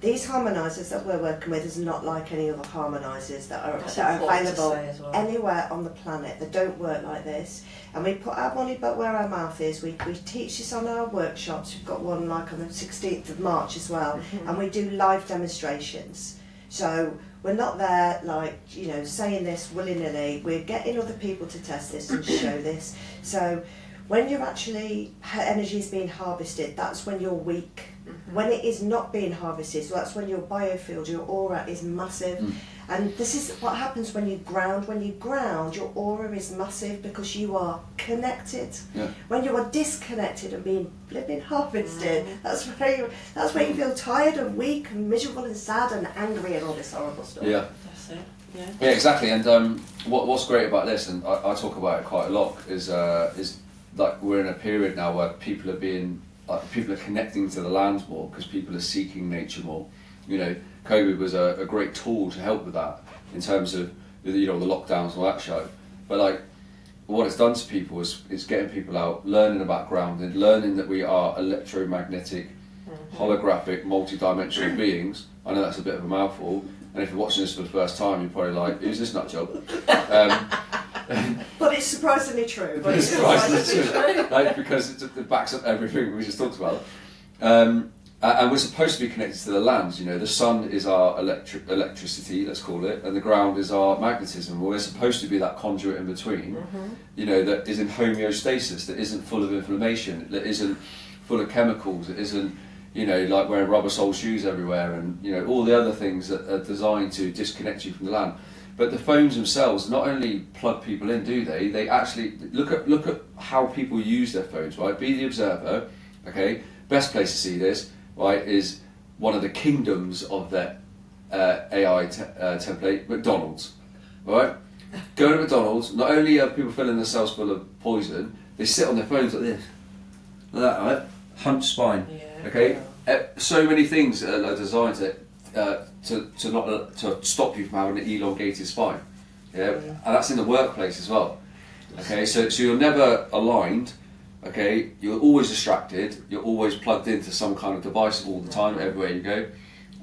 These harmonisers that we're working with is not like any other harmonisers that are available anywhere on the planet. They don't work like this. And we put our money but where our mouth is. We teach this on our workshops. We've got one like on the 16th of March as well. And we do live demonstrations. So we're not there like, saying this willy-nilly. We're getting other people to test this and show this. So when you're actually, energy is being harvested, that's when you're weak. When it is not being harvested, so that's when your biofield, your aura is massive. And this is what happens when you ground. When you ground, your aura is massive because you are connected. Yeah. When you are disconnected and being flipping harvested, that's where you feel tired and weak and miserable and sad and angry and all this horrible stuff. Yeah. That's it. Yeah. Yeah, exactly. And what's great about this, and I talk about it quite a lot, is like we're in a period now where people are connecting to the land more because people are seeking nature more. You know, COVID was a great tool to help with that in terms of the lockdowns and all that show. But like, what it's done to people is getting people out, learning about grounding, learning that we are electromagnetic, holographic, multi-dimensional beings. I know that's a bit of a mouthful, and if you're watching this for the first time, you're probably like, "Who's this nut job?" But it's surprisingly true. It's surprisingly true, like, because it backs up everything we just talked about. And we're supposed to be connected to the land. You know, the sun is our electricity, let's call it, and the ground is our magnetism. We're supposed to be that conduit in between, you know, that is in homeostasis, that isn't full of inflammation, that isn't full of chemicals, that isn't, you know, like wearing rubber sole shoes everywhere, and, you know, all the other things that are designed to disconnect you from the land. But the phones themselves not only plug people in, do they? They actually look at how people use their phones, right? Be the observer, okay? Best place to see this, right, is one of the kingdoms of the AI template, McDonald's, right? Go to McDonald's, not only are people filling themselves full of poison, they sit on their phones like this, like that, right? Hunch spine, Yeah. okay? So many things are designed to stop you from having an elongated spine, yeah? And that's in the workplace as well, okay? So you're never aligned. Okay, you're always distracted. You're always plugged into some kind of device all the time, everywhere you go,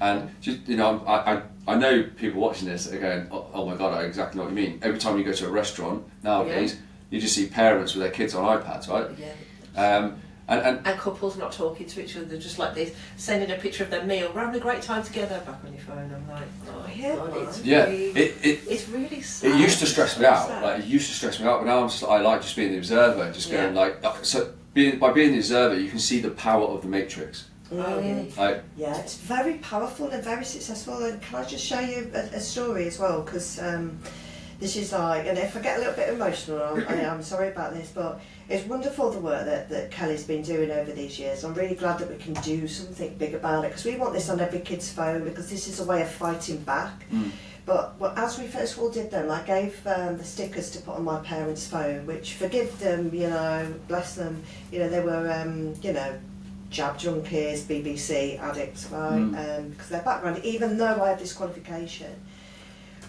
and just, you know, I know people watching this are going, oh my god, I exactly know what you mean. Every time you go to a restaurant nowadays, you just see parents with their kids on iPads, right? Yeah. And couples not talking to each other, just like this, sending a picture of their meal. We're having a great time together. Back on your phone, I'm like, oh Yeah. God, it's yeah, really, it's really sad. it used to stress me out. Sad. Like it used to stress me out, but now I like just being the observer and just going like, so by being the observer, you can see the power of the matrix. Like, Yeah, it's very powerful and very successful. And can I just show you a story as well? Because this is like, and if I get a little bit emotional, I'm sorry about this, but it's wonderful the work that Kelly's been doing over these years. I'm really glad that we can do something big about it, because we want this on every kid's phone, because this is a way of fighting back. But as we first of all did them, I gave the stickers to put on my parents' phone, which, forgive them, you know, bless them, you know, they were, you know, jab junkies, BBC addicts, right? Because their background, even though I have disqualification,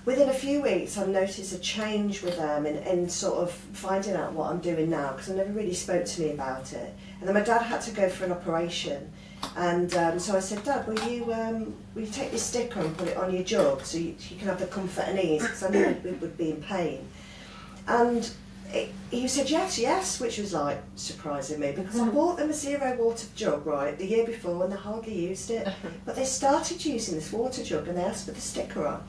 within a few weeks I noticed a change with them in sort of finding out what I'm doing now, because they never really spoke to me about it. And then my dad had to go for an operation, and so I said, Dad, will you take this sticker and put it on your jug so you can have the comfort and ease, because I knew it would be in pain. And he said yes, which was like surprising me, because I bought them a zero water jug, right, the year before, and they hardly used it. But they started using this water jug and they asked for the sticker on.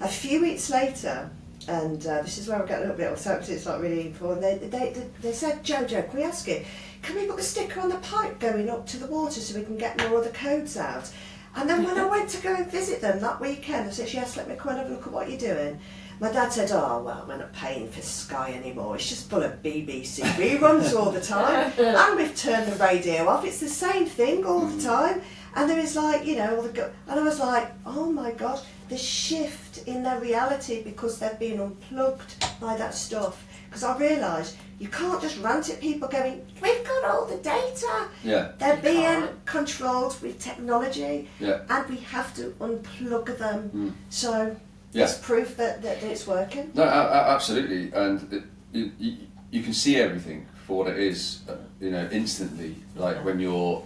A few weeks later, and this is where I get a little bit upset because it's not really important, they said, Jojo, can we ask you, can we put the sticker on the pipe going up to the water so we can get more of the codes out? And then when I went to go and visit them that weekend, I said, yes, let me come and have a look at what you're doing. My dad said, oh, well, we're not paying for Sky anymore. It's just full of BBC reruns all the time. And we've turned the radio off. It's the same thing all the time. And there is like, you know, and I was like, oh my gosh, the shift in their reality because they've been unplugged by that stuff. Because I realised you can't just rant at people going, we've got all the data. yeah, They're being controlled with technology, yeah. and we have to unplug them. So Yeah. it's proof that it's working. No, absolutely, and you can see everything for what it is, you know, instantly. Like when you're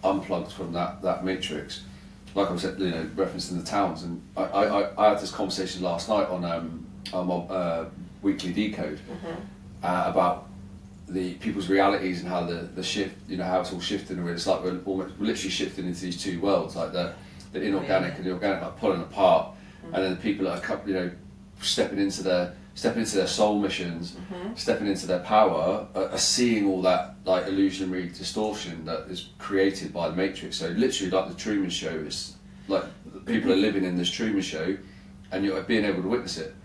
unplugged from that matrix. Like I said, you know, referencing the towns, and I had this conversation last night on my weekly decode about the people's realities and how the shift, you know, how it's all shifting. It's like we're literally shifting into these two worlds, like the inorganic and the organic, like pulling apart. And then the people that are, you know, stepping into their soul missions, stepping into their power, are seeing all that like illusionary distortion that is created by the Matrix. So literally, like the Truman Show, it's like people are living in this Truman Show, and you're being able to witness it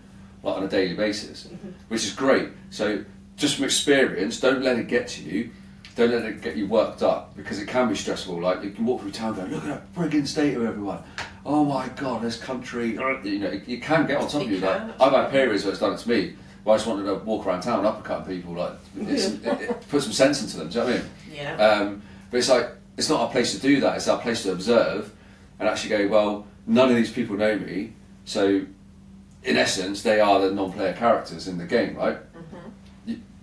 like on a daily basis, which is great. So just from experience, don't let it get to you. Don't let it get you worked up, because it can be stressful. Like, you can walk through town going, look at that frigging state of everyone. Oh my God, this country. You know, it can get on top of you. Like, I've had periods where it's done it to me, where I just wanted to walk around town uppercutting people. Like, it put some sense into them. Do you know what I mean? Yeah. But it's like, it's not our place to do that. It's our place to observe and actually go, well, none of these people know me, so in essence, they are the non-player characters in the game, right?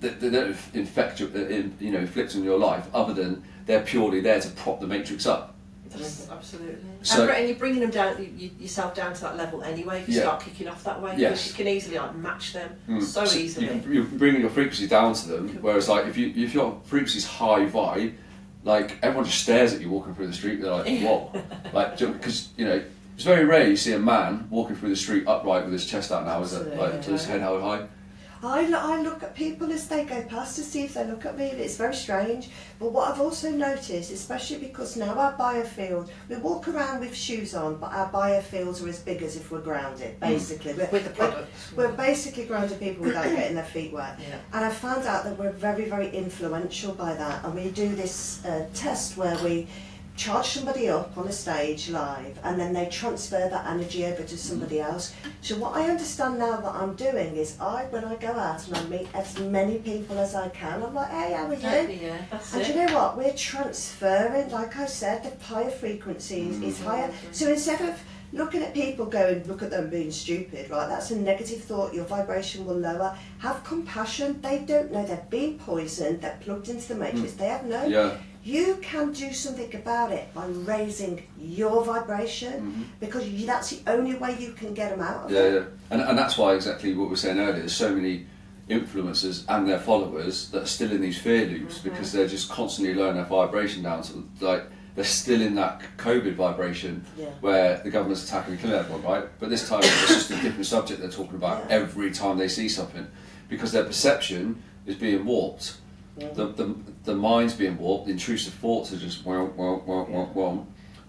They don't inflict on your life, other than they're purely there to prop the matrix up. Absolutely. So, and you're bringing them down, yourself down to that level anyway. If you start kicking off that way, because you can easily like match them so easily. You're bringing your frequency down to them. Whereas, like, if your frequency's high vibe, like, everyone just stares at you walking through the street. They're like, whoa, like, because it's very rare you see a man walking through the street upright with his chest out now, is it? Like, with his head held high. I look at people as they go past to see if they look at me, and it's very strange. But what I've also noticed, especially because now our biofield, we walk around with shoes on, but our biofields are as big as if we're grounded, basically. With the products. We're basically grounded people without getting their feet wet. Yeah. And I found out that we're very, very influential by that. And we do this test where we charge somebody up on a stage live, and then they transfer that energy over to somebody else. So what I understand now that I'm doing is when I go out and I meet as many people as I can, I'm like, hey, how are you? Yeah, that's and it. do you know what? We're transferring, like I said, the higher frequency is higher. So instead of looking at people going, look at them being stupid, right? That's a negative thought. Your vibration will lower. Have compassion. They don't know they're being poisoned. They're plugged into the matrix. They have no. Yeah. You can do something about it by raising your vibration, because that's the only way you can get them out of it. Yeah. And that's why, exactly what we were saying earlier, there's so many influencers and their followers that are still in these fear loops, because they're just constantly lowering their vibration down to, like, they're still in that COVID vibration where the government's attacking and killing everyone, right? But this time it's just a different subject they're talking about every time they see something, because their perception is being warped. The mind's being warped. The intrusive thoughts are just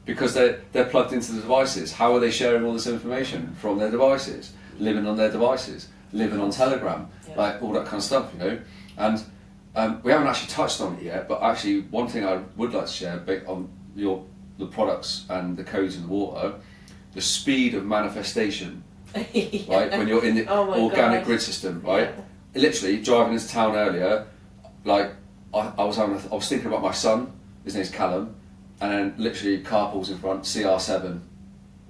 because they're plugged into the devices. How are they sharing all this information from their devices? Living on their devices, living on Telegram, like all that kind of stuff, And we haven't actually touched on it yet, but actually one thing I would like to share on the products and the codes in the water, the speed of manifestation, right? When you're in the organic grid system, right? Literally driving into town earlier. Like, I was thinking about my son, his name's Callum, and then literally car pulls in front, CR7,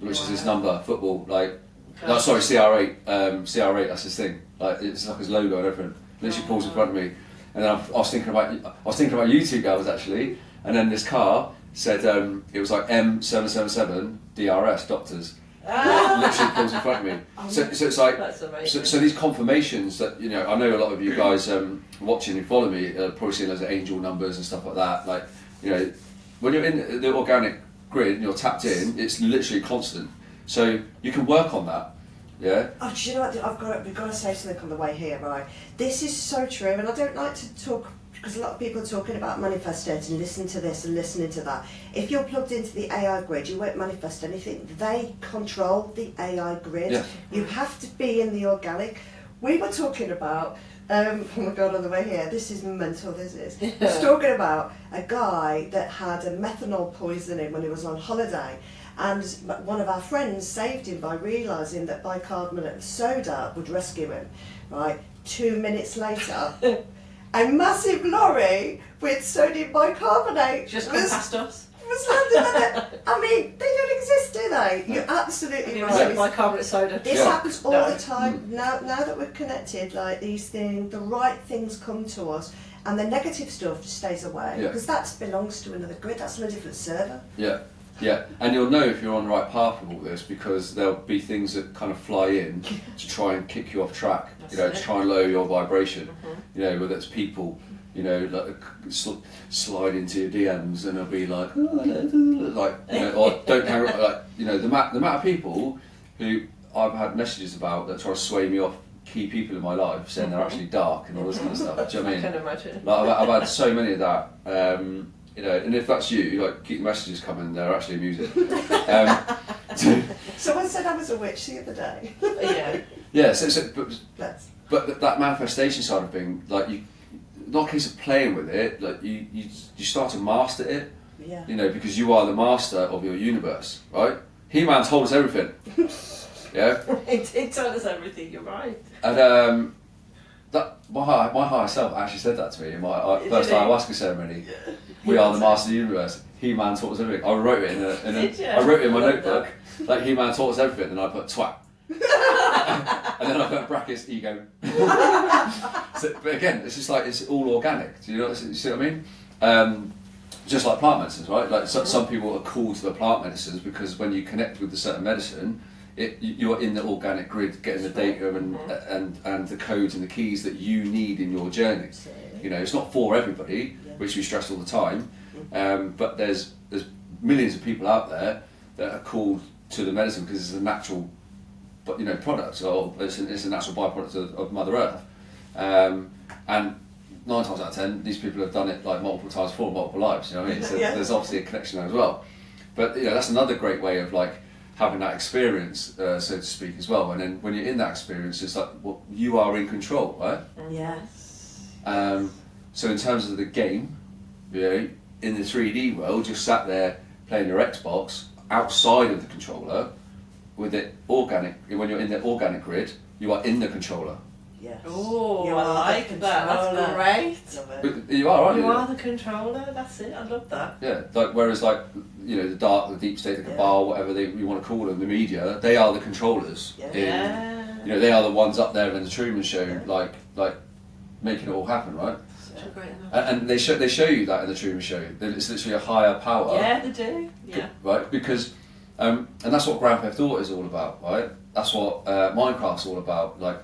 which is his number, football, like, no, sorry, CR8, CR8, that's his thing, like, it's like his logo and everything, literally pulls in front of me, and then I was thinking about you two girls actually, and then this car said, it was like M777 DRS, doctors. Literally pulls in front of me. So it's like, so these confirmations that, I know a lot of you guys watching and follow me probably seeing loads of angel numbers and stuff like that. Like, when you're in the organic grid and you're tapped in, it's literally constant. So you can work on that. Yeah. Oh, do you know what? We've got to say something on the way here, right? This is so true, and I don't like to talk, because a lot of people are talking about manifesting, listen to this and listening to that. If you're plugged into the AI grid, you won't manifest anything. They control the AI grid. Yeah. You have to be in the organic. We were talking about, oh my God, on the way here, this is mental, this is. I was talking about a guy that had a methanol poisoning when he was on holiday. And one of our friends saved him by realising that bicarbonate of soda would rescue him. Right, 2 minutes later, a massive lorry with sodium bicarbonate just come past us. Was landed on it. I mean, they don't exist, do they? You're absolutely right. Bicarbonate soda. This happens all the time. Now that we're connected, like these things, the right things come to us, and the negative stuff just stays away, because that belongs to another grid. That's on a different server. Yeah, and you'll know if you're on the right path with all this, because there'll be things that kind of fly in to try and kick you off track, to try and lower your vibration, whether it's people, like slide into your DMs and they'll be like, or don't hang around, like, the amount of people who I've had messages about that try to sway me off key people in my life, saying they're actually dark and all this kind of stuff. Do you know what I mean? I can imagine. Like, I've had so many of that. And if that's you, like, keep the messages coming, they're actually amusing. Someone said I was a witch the other day. Yeah. Yeah, Let's. but that manifestation side of thing, like you, not a case of playing with it, like you start to master it, Yeah. you know, because you are the master of your universe, right? He-Man told us everything, yeah? It told us everything, you're right. And that my higher self actually said that to me in my first Did he? ayahuasca ceremony. We are the master of the universe. He-Man taught us everything. I wrote it Did you? I wrote it in my I love notebook, like He-Man taught us everything, and I put twat. And then I put brackets ego. So, but again, it's just like it's all organic. Do you see what I mean? Just like plant medicines, right? Like some people are called to the plant medicines because when you connect with a certain medicine, you're in the organic grid, getting the data and the codes and the keys that you need in your journey. You know, it's not for everybody, which we stress all the time. But there's millions of people out there that are called to the medicine because it's a natural, but you know, product, or it's a natural byproduct of Mother Earth. And 9 times out of 10, these people have done it like multiple times for multiple lives. You know what I mean? So there's obviously a connection there as well. But you know, that's another great way of like having that experience, so to speak, as well. And then when you're in that experience, it's like, well, you are in control, right? Yes. So in terms of the game, you know, in the 3D world, you're sat there playing your Xbox outside of the controller with it organic. When you're in the organic grid, you are in the controller. Yes. Oh, You I are like the that. That's controller. great. Love it. But you are, aren't you? You are the controller. That's it. I love that. Yeah, like whereas like, you know, the deep state, the cabal, whatever you want to call them, the media, they are the controllers. Yeah. Yeah. You know, they are the ones up there in the Truman Show, like making it all happen, right? Such a great analogy. And they show you that in the Truman Show. That it's literally a higher power. Yeah, they do. Yeah. Right, because and that's what Grand Theft Auto is all about, right? That's what Minecraft's all about. Like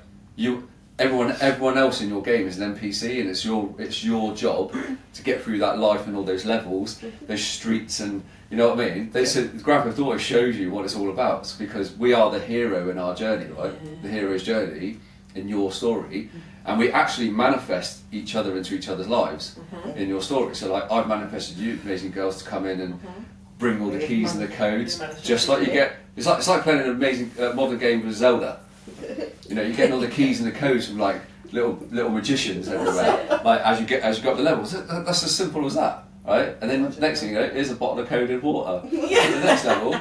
everyone else in your game is an NPC, and it's your job to get through that life and all those levels, those streets, and you know what I mean. They said Grand Theft Auto shows you what it's all about. It's because we are the hero in our journey, right? Yeah. The hero's journey in your story, and we actually manifest each other into each other's lives in your story. So like I've manifested you, amazing girls, to come in and bring all the keys and the codes, just like you get. It's like playing an amazing modern game with Zelda. You know, you're getting all the keys and the codes from like little magicians everywhere. Like as you go up the levels, that's as simple as that, right? And then next thing you know, here's a bottle of coded water. The next level,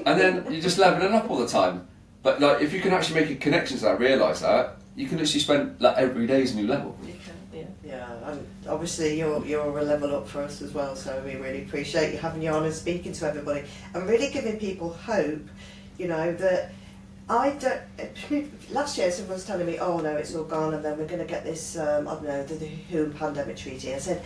and then you're just leveling up all the time. But like if you can actually make a connection to that, realise that, you can actually spend like every day is a new level. You can, yeah. Yeah, and obviously you're a level up for us as well, so we really appreciate you having you on and speaking to everybody and really giving people hope, you know, that last year someone was telling me, oh no, it's all gone and then we're going to get this, I don't know, the WHO pandemic treaty. I said,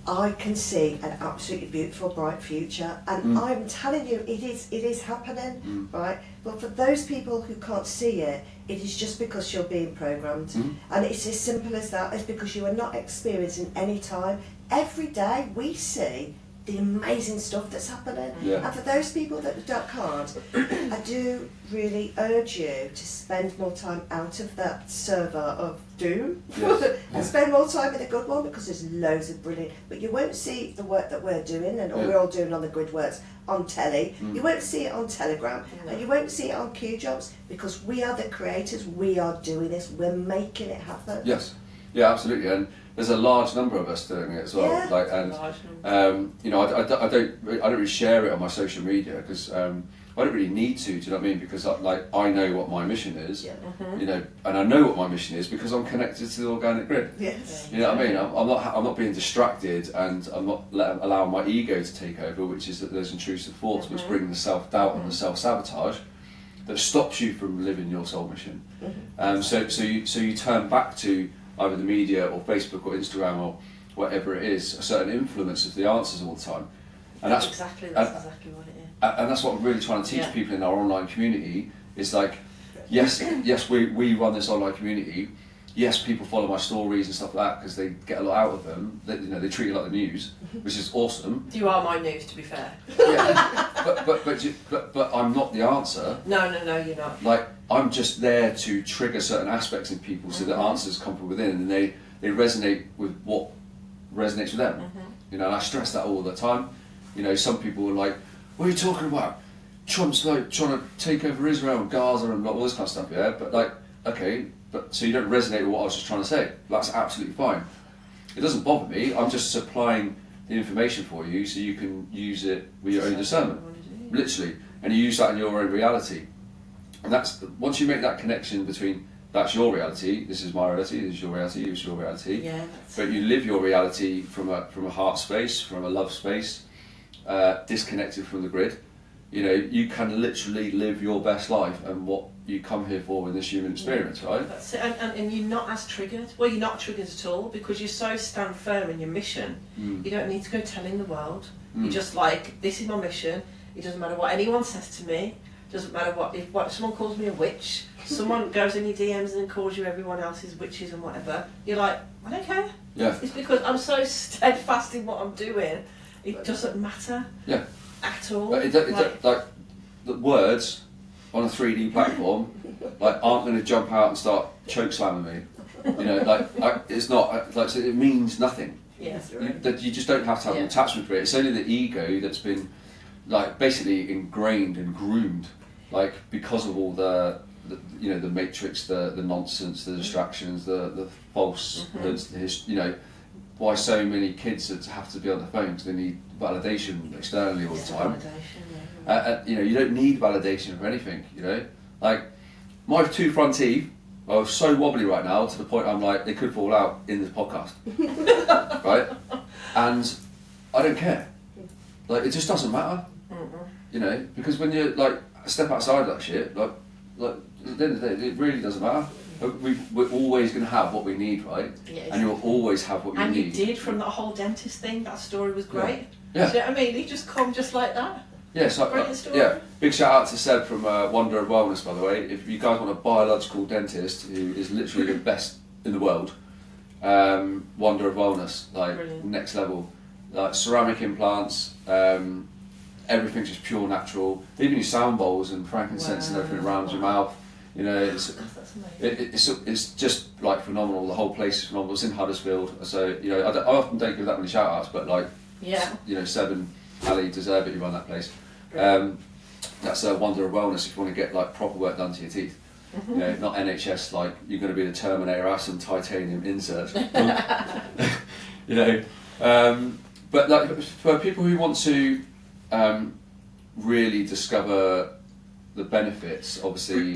I can see an absolutely beautiful, bright future, and I'm telling you, it is happening, right? But for those people who can't see it, it is just because you're being programmed, and it's as simple as that. It's because you are not experiencing any time. Every day we see the amazing stuff that's happening, and for those people that can't, I do really urge you to spend more time out of that server of doom and spend more time in the good one, because there's loads of brilliant, but you won't see the work that we're doing and or we're all doing on the Grid Works on telly. You won't see it on Telegram, and you won't see it on Q Jobs, because we are the creators, we are doing this, we're making it happen. Yes, yeah, absolutely, and there's a large number of us doing it as well. Yeah. Like, and you know, I don't really share it on my social media because I don't really need to. Do you know what I mean? Because I know what my mission is. Yeah. You know, and I know what my mission is because I'm connected to the organic grid. Yes. You know what I mean? I'm not being distracted, and I'm not allowing my ego to take over, which is that those intrusive thoughts which bring the self-doubt and the self-sabotage that stops you from living your soul mission. So you turn back to either the media or Facebook or Instagram or whatever it is, a certain influence of the answers all the time. And that's exactly what it is. And that's what I'm really trying to teach people in our online community. Is like, yes, we run this online community. Yes, people follow my stories and stuff like that because they get a lot out of them. They, you know, they treat it like the news, which is awesome. You are my news, to be fair. Yeah, but I'm not the answer. No, you're not. Like, I'm just there to trigger certain aspects in people so that answers come from within and they resonate with what resonates with them. You know, and I stress that all the time. You know, some people are like, what are you talking about? Trump's like trying to take over Israel and Gaza and all this kind of stuff, yeah? But like, okay, but so you don't resonate with what I was just trying to say. That's absolutely fine. It doesn't bother me. I'm just supplying the information for you so you can use it with your own discernment. Literally. And you use that in your own reality. And that's, once you make that connection between that's your reality, this is my reality, this is your reality, this is your reality. Yeah. But you live your reality from a heart space, from a love space, disconnected from the grid. You know, you can literally live your best life and what you come here for in this human experience, right? That's it. And you're not as triggered. Well, you're not triggered at all because you're so stand firm in your mission. You don't need to go telling the world. You're just like, this is my mission. It doesn't matter what anyone says to me. It doesn't matter if someone calls me a witch, someone goes in your DMs and calls you everyone else's witches and whatever. You're like, I don't care. Yeah. It's because I'm so steadfast in what I'm doing. It doesn't matter. Yeah. At all. But like the words on a 3D platform like aren't going to jump out and start choke slamming me. You know, like it's not like so it means nothing. Yes. You just don't have to have an attachment for it. It's only the ego that's been like basically ingrained and groomed, like because of all the you know the matrix, the nonsense, the distractions, the falsehoods. You know, why so many kids have to be on the phone because they need validation externally all the time. You know, you don't need validation for anything. You know, like my two front teeth are so wobbly right now to the point I'm like they could fall out in this podcast, right? And I don't care. Like it just doesn't matter. You know, because when you like step outside of that shit, like at the end of the day, it really doesn't matter. We're always going to have what we need, right? Yeah, and you'll always have what you need. And you did from that whole dentist thing. That story was great. Yeah. Do you know what I mean? He just come just like that. Yeah, so, Brilliant story. yeah. Big shout out to Seb from Wonder of Wellness, by the way. If you guys want a biological dentist who is literally the best in the world, Wonder of Wellness, like Brilliant. Next level, like ceramic implants. Everything's just pure natural. They even use sound bowls and frankincense and everything around your mouth. You know, That's amazing. it's just like phenomenal. The whole place is phenomenal. It's in Huddersfield, so you know I often don't give that many shout outs, but like you know Seb and Ali deserve it. You run that place. That's a Wonder of Wellness if you want to get like proper work done to your teeth. You know, not NHS like you're going to be the Terminator, have some titanium insert. You know, but like for people who want to really discover the benefits, obviously,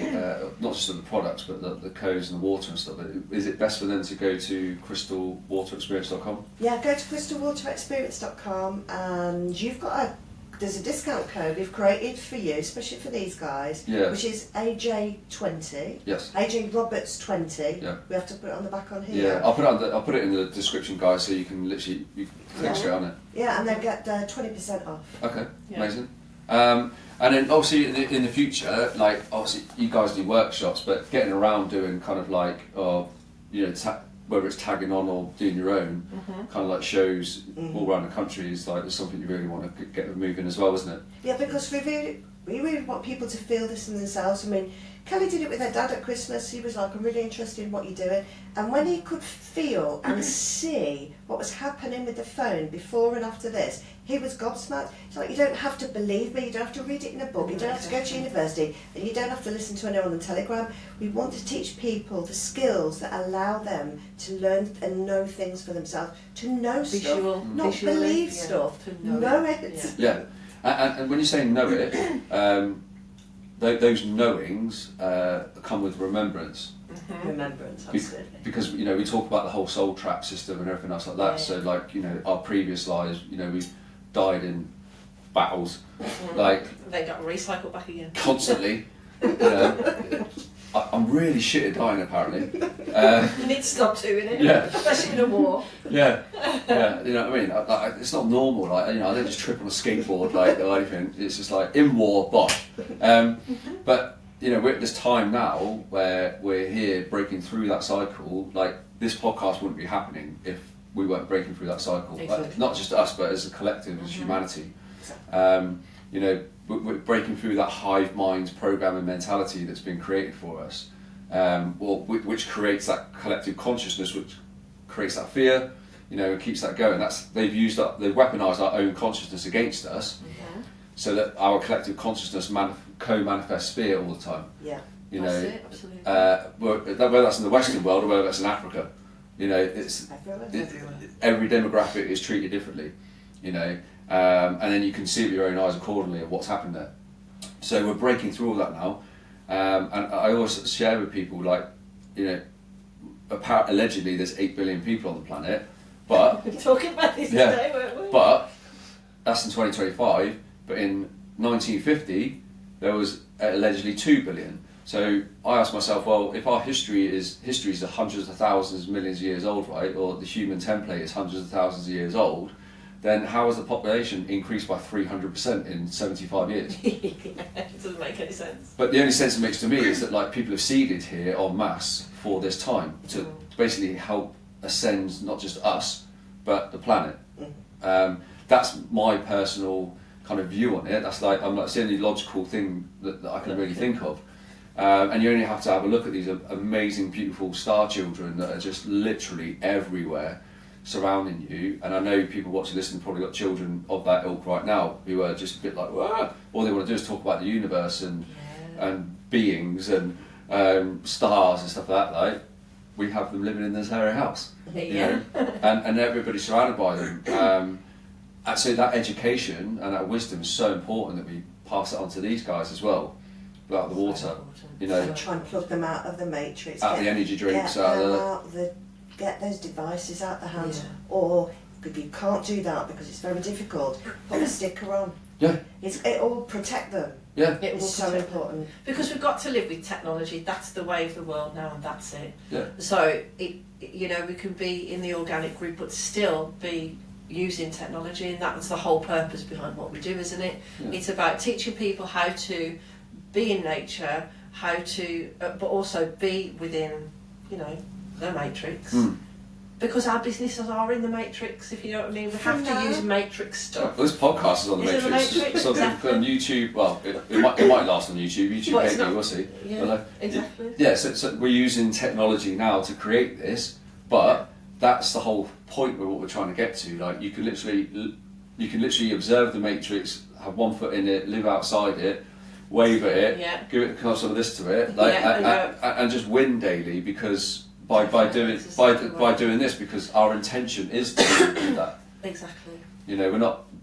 not just of the products, but the codes and the water and stuff. Is it best for them to go to crystalwaterexperience.com? Yeah, go to crystalwaterexperience.com and there's a discount code we've created for you, especially for these guys, which is AJ20. Yes. AJ Roberts 20. Yeah. We have to put it on the back on here. Yeah, I'll put it in the description, guys, so you can literally click straight on it. Yeah, and they get 20% off. Okay, amazing. And then obviously in the future, like obviously you guys do workshops, but getting around doing kind of like, you know, whether it's tagging on or doing your own, kind of like shows all around the country is like it's something you really want to get moving as well, isn't it? Yeah, because we really want people to feel this in themselves. I mean, Kelly did it with her dad at Christmas. He was like, I'm really interested in what you're doing. And when he could feel and see what was happening with the phone before and after this, he was gobsmacked. It's like, you don't have to believe me, you don't have to read it in a book, you don't have to go to university, and you don't have to listen to anyone on Telegram. We want to teach people the skills that allow them to learn and know things for themselves, to know stuff, not believe stuff, to know it. Yeah, and when you say know it, those knowings come with remembrance. Remembrance, absolutely. Because you know we talk about the whole soul trap system and everything else like that. So like you know our previous lives, you know we've died in battles, like they got recycled back again constantly. You know, I'm really shit at dying apparently. You need to stop doing it. Yeah. Especially in a war. Yeah, you know what I mean. It's not normal. Like you know, I don't just trip on a skateboard like or anything. It's just like in war, bosh. But you know, we're at this time now where we're here breaking through that cycle. Like this podcast wouldn't be happening if we weren't breaking through that cycle. Exactly. Like, not just us, but as a collective, as humanity. You know, we're breaking through that hive mind programming mentality that's been created for us, which creates that collective consciousness, which creates that fear, you know, and keeps that going. They've weaponized our own consciousness against us. so that our collective consciousness co-manifests sphere all the time. Yeah. You That's know, it, absolutely. whether that's in the Western world or whether that's in Africa, you know, every demographic is treated differently, you know, and then you can see with your own eyes accordingly of what's happened there. So we're breaking through all that now, and I always share with people, like, you know, allegedly there's 8 billion people on the planet, but We're talking about this Yeah. today, weren't we? but that's in 2025. But in 1950 there was allegedly 2 billion. So I asked myself, well, if our history is hundreds of thousands, millions of years old, right, or the human template is hundreds of thousands of years old, then how has the population increased by 300% in 75 years? It doesn't make any sense. But the only sense it makes to me is that, like, people have seeded here en masse for this time to basically help ascend not just us but the planet. That's my personal kind of view on it. That's like, that's the only logical thing that I can really think of. And you only have to have a look at these amazing, beautiful star children that are just literally everywhere surrounding you. And I know people watching this have probably got children of that ilk right now who are just a bit like, wah! All they want to do is talk about the universe and beings and stars and stuff like that. Like, we have them living in this area house, you know, and everybody's surrounded by them. And so that education and that wisdom is so important that we pass it on to these guys as well, out of the water, you know. And try and plug them out of the matrix. Out of the energy drinks, get those devices out the hands. Or if you can't do that because it's very difficult, put a sticker on. Yeah. It'll protect them. Yeah. It will It's so protect them. important. Because we've got to live with technology. That's the way of the world now, and that's it. Yeah. So you know, we can be in the organic group, but still be using technology, and that's the whole purpose behind what we do, isn't it? Yeah. It's about teaching people how to be in nature, how to, but also be within, you know, the matrix. Because our businesses are in the matrix, if you know what I mean. We have to use matrix stuff. Well, this podcast is on the It's in the matrix. matrix, So exactly. on YouTube, well, it might last on YouTube. YouTube But it's hate me, not- we'll see. Yeah, But, exactly. Yeah, so we're using technology now to create this, but that's the whole point of what we're trying to get to. Like, you can literally observe the matrix, have one foot in it, live outside it, wave at it, give it some of this to it, like, and just win daily, because by doing this, because our intention is to do that. Exactly. You know,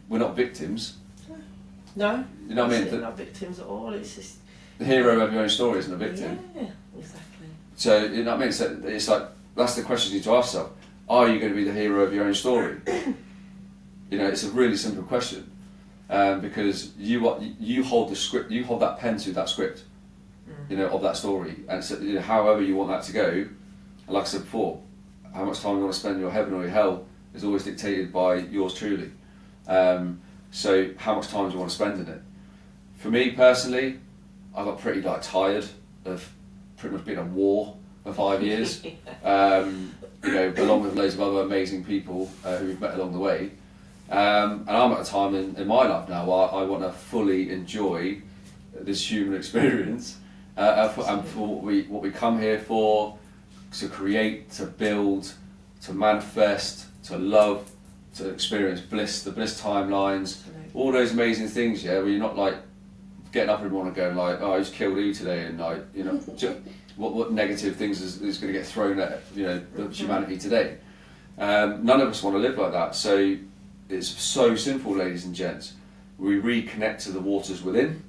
we're not victims. No. You know what I mean? We're not victims at all. It's just The hero of your own story isn't a victim. Yeah, exactly. So, you know what I mean? So it's like, that's the question you need to ask yourself. Are you going to be the hero of your own story? You know, it's a really simple question. Because you hold the script, you hold that pen to that script, you know, of that story. And so, you know, however you want that to go, and like I said before, how much time you want to spend in your heaven or your hell is always dictated by yours truly. So how much time do you want to spend in it? For me personally, I got pretty tired of pretty much being a war for 5 years. You know, along with loads of other amazing people who we've met along the way. And I'm at a time in my life now where I want to fully enjoy this human experience and for what we come here for, to create, to build, to manifest, to love, to experience bliss, the bliss timelines, all those amazing things, yeah, where you're not like getting up every morning going like, oh, I just killed who today, and like, you know, what negative things is going to get thrown at, you know, the humanity today. None of us want to live like that. So it's so simple, ladies and gents. We reconnect to the waters within,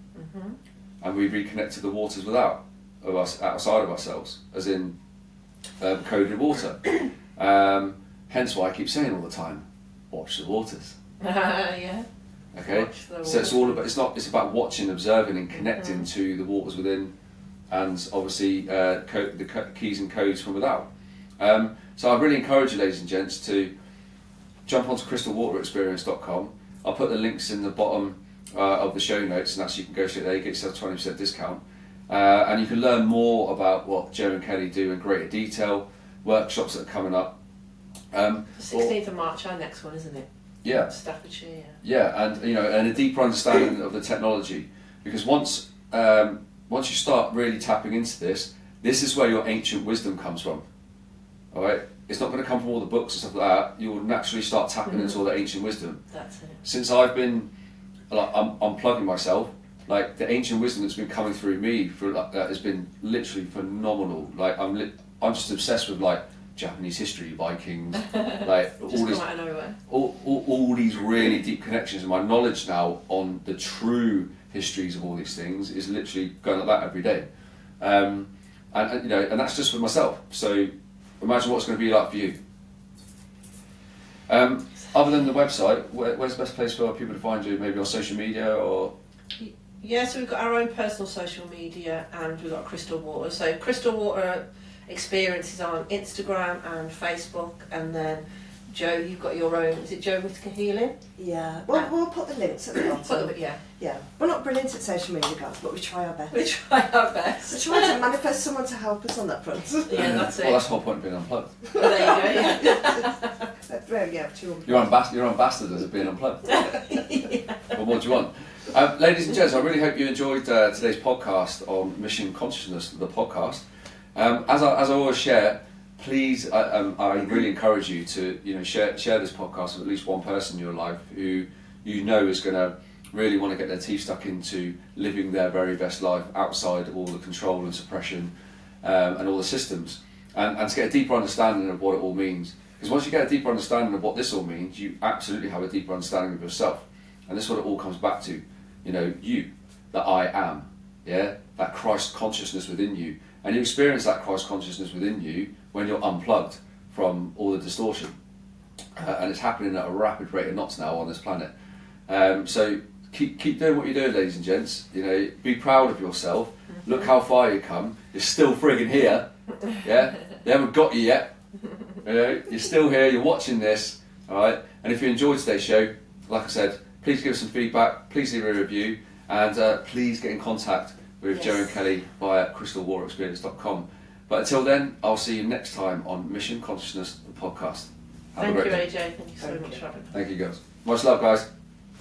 and we reconnect to the waters without of us, outside of ourselves, as in coded water. Hence why I keep saying all the time, watch the waters. Yeah. Okay, so it's all about, it's about watching, observing, and connecting to the waters within, and obviously the keys and codes from without. So I really encourage you, ladies and gents, to jump onto crystalwaterexperience.com. I'll put the links in the bottom of the show notes, and actually you can go straight there, you get yourself 20% discount. And you can learn more about what Joe and Kelly do in greater detail, workshops that are coming up. 16th of March, our next one, isn't it? Yeah. Staffordshire. Yeah, and you know, and a deeper understanding of the technology, because once you start really tapping into this is where your ancient wisdom comes from. All right, it's not going to come from all the books and stuff like that. You will naturally start tapping into all the ancient wisdom. That's it. Since I've been like I'm unplugging myself. Like the ancient wisdom that's been coming through me for has been literally phenomenal. Like I'm just obsessed with like Japanese history, Vikings, like Just come out of nowhere. all these really deep connections, and my knowledge now on the true histories of all these things is literally going like that every day. And you know, and that's just for myself. So imagine what it's going to be like for you. Other than the website, where's the best place for people to find you? Maybe on social media or? Yeah, so we've got our own personal social media and we've got Crystal Water. So Crystal Water Experiences on Instagram and Facebook, and then Joe, you've got your own, is it Joe Whitaker Healing? Yeah, well, we'll put the links at the bottom. Yeah. We're not brilliant at social media, guys, but we try our best. We try our best. We're trying to manifest someone to help us on that front. Yeah, that's it. Well, that's the whole point of being unplugged. Well, there you go, Yeah, 200. You're ambassadors of being unplugged. yeah. What more do you want? Ladies and gents, I really hope you enjoyed today's podcast on Mission Consciousness, the podcast. As I always share, please, I really encourage you to share this podcast with at least one person in your life who you know is going to really want to get their teeth stuck into living their very best life outside of all the control and suppression and all the systems, and to get a deeper understanding of what it all means. Because once you get a deeper understanding of what this all means, you absolutely have a deeper understanding of yourself, and this is what it all comes back to. You, that I am, yeah, that Christ consciousness within you. And you experience that Christ consciousness within you when you're unplugged from all the distortion. And it's happening at a rapid rate of knots now on this planet. So keep doing what you're doing, ladies and gents. Be proud of yourself. Look how far you come. You're still frigging here. Yeah? They haven't got you yet. You're still here, you're watching this. Alright? And if you enjoyed today's show, like I said, please give us some feedback, please leave a review, and please get in contact with Joe and Kelly via crystalwaterexperience.com. But until then, I'll see you next time on Mission Consciousness, the podcast. Have a Thank great you, day. AJ. Thank you so much for having me. Thank you, guys. Much love, guys.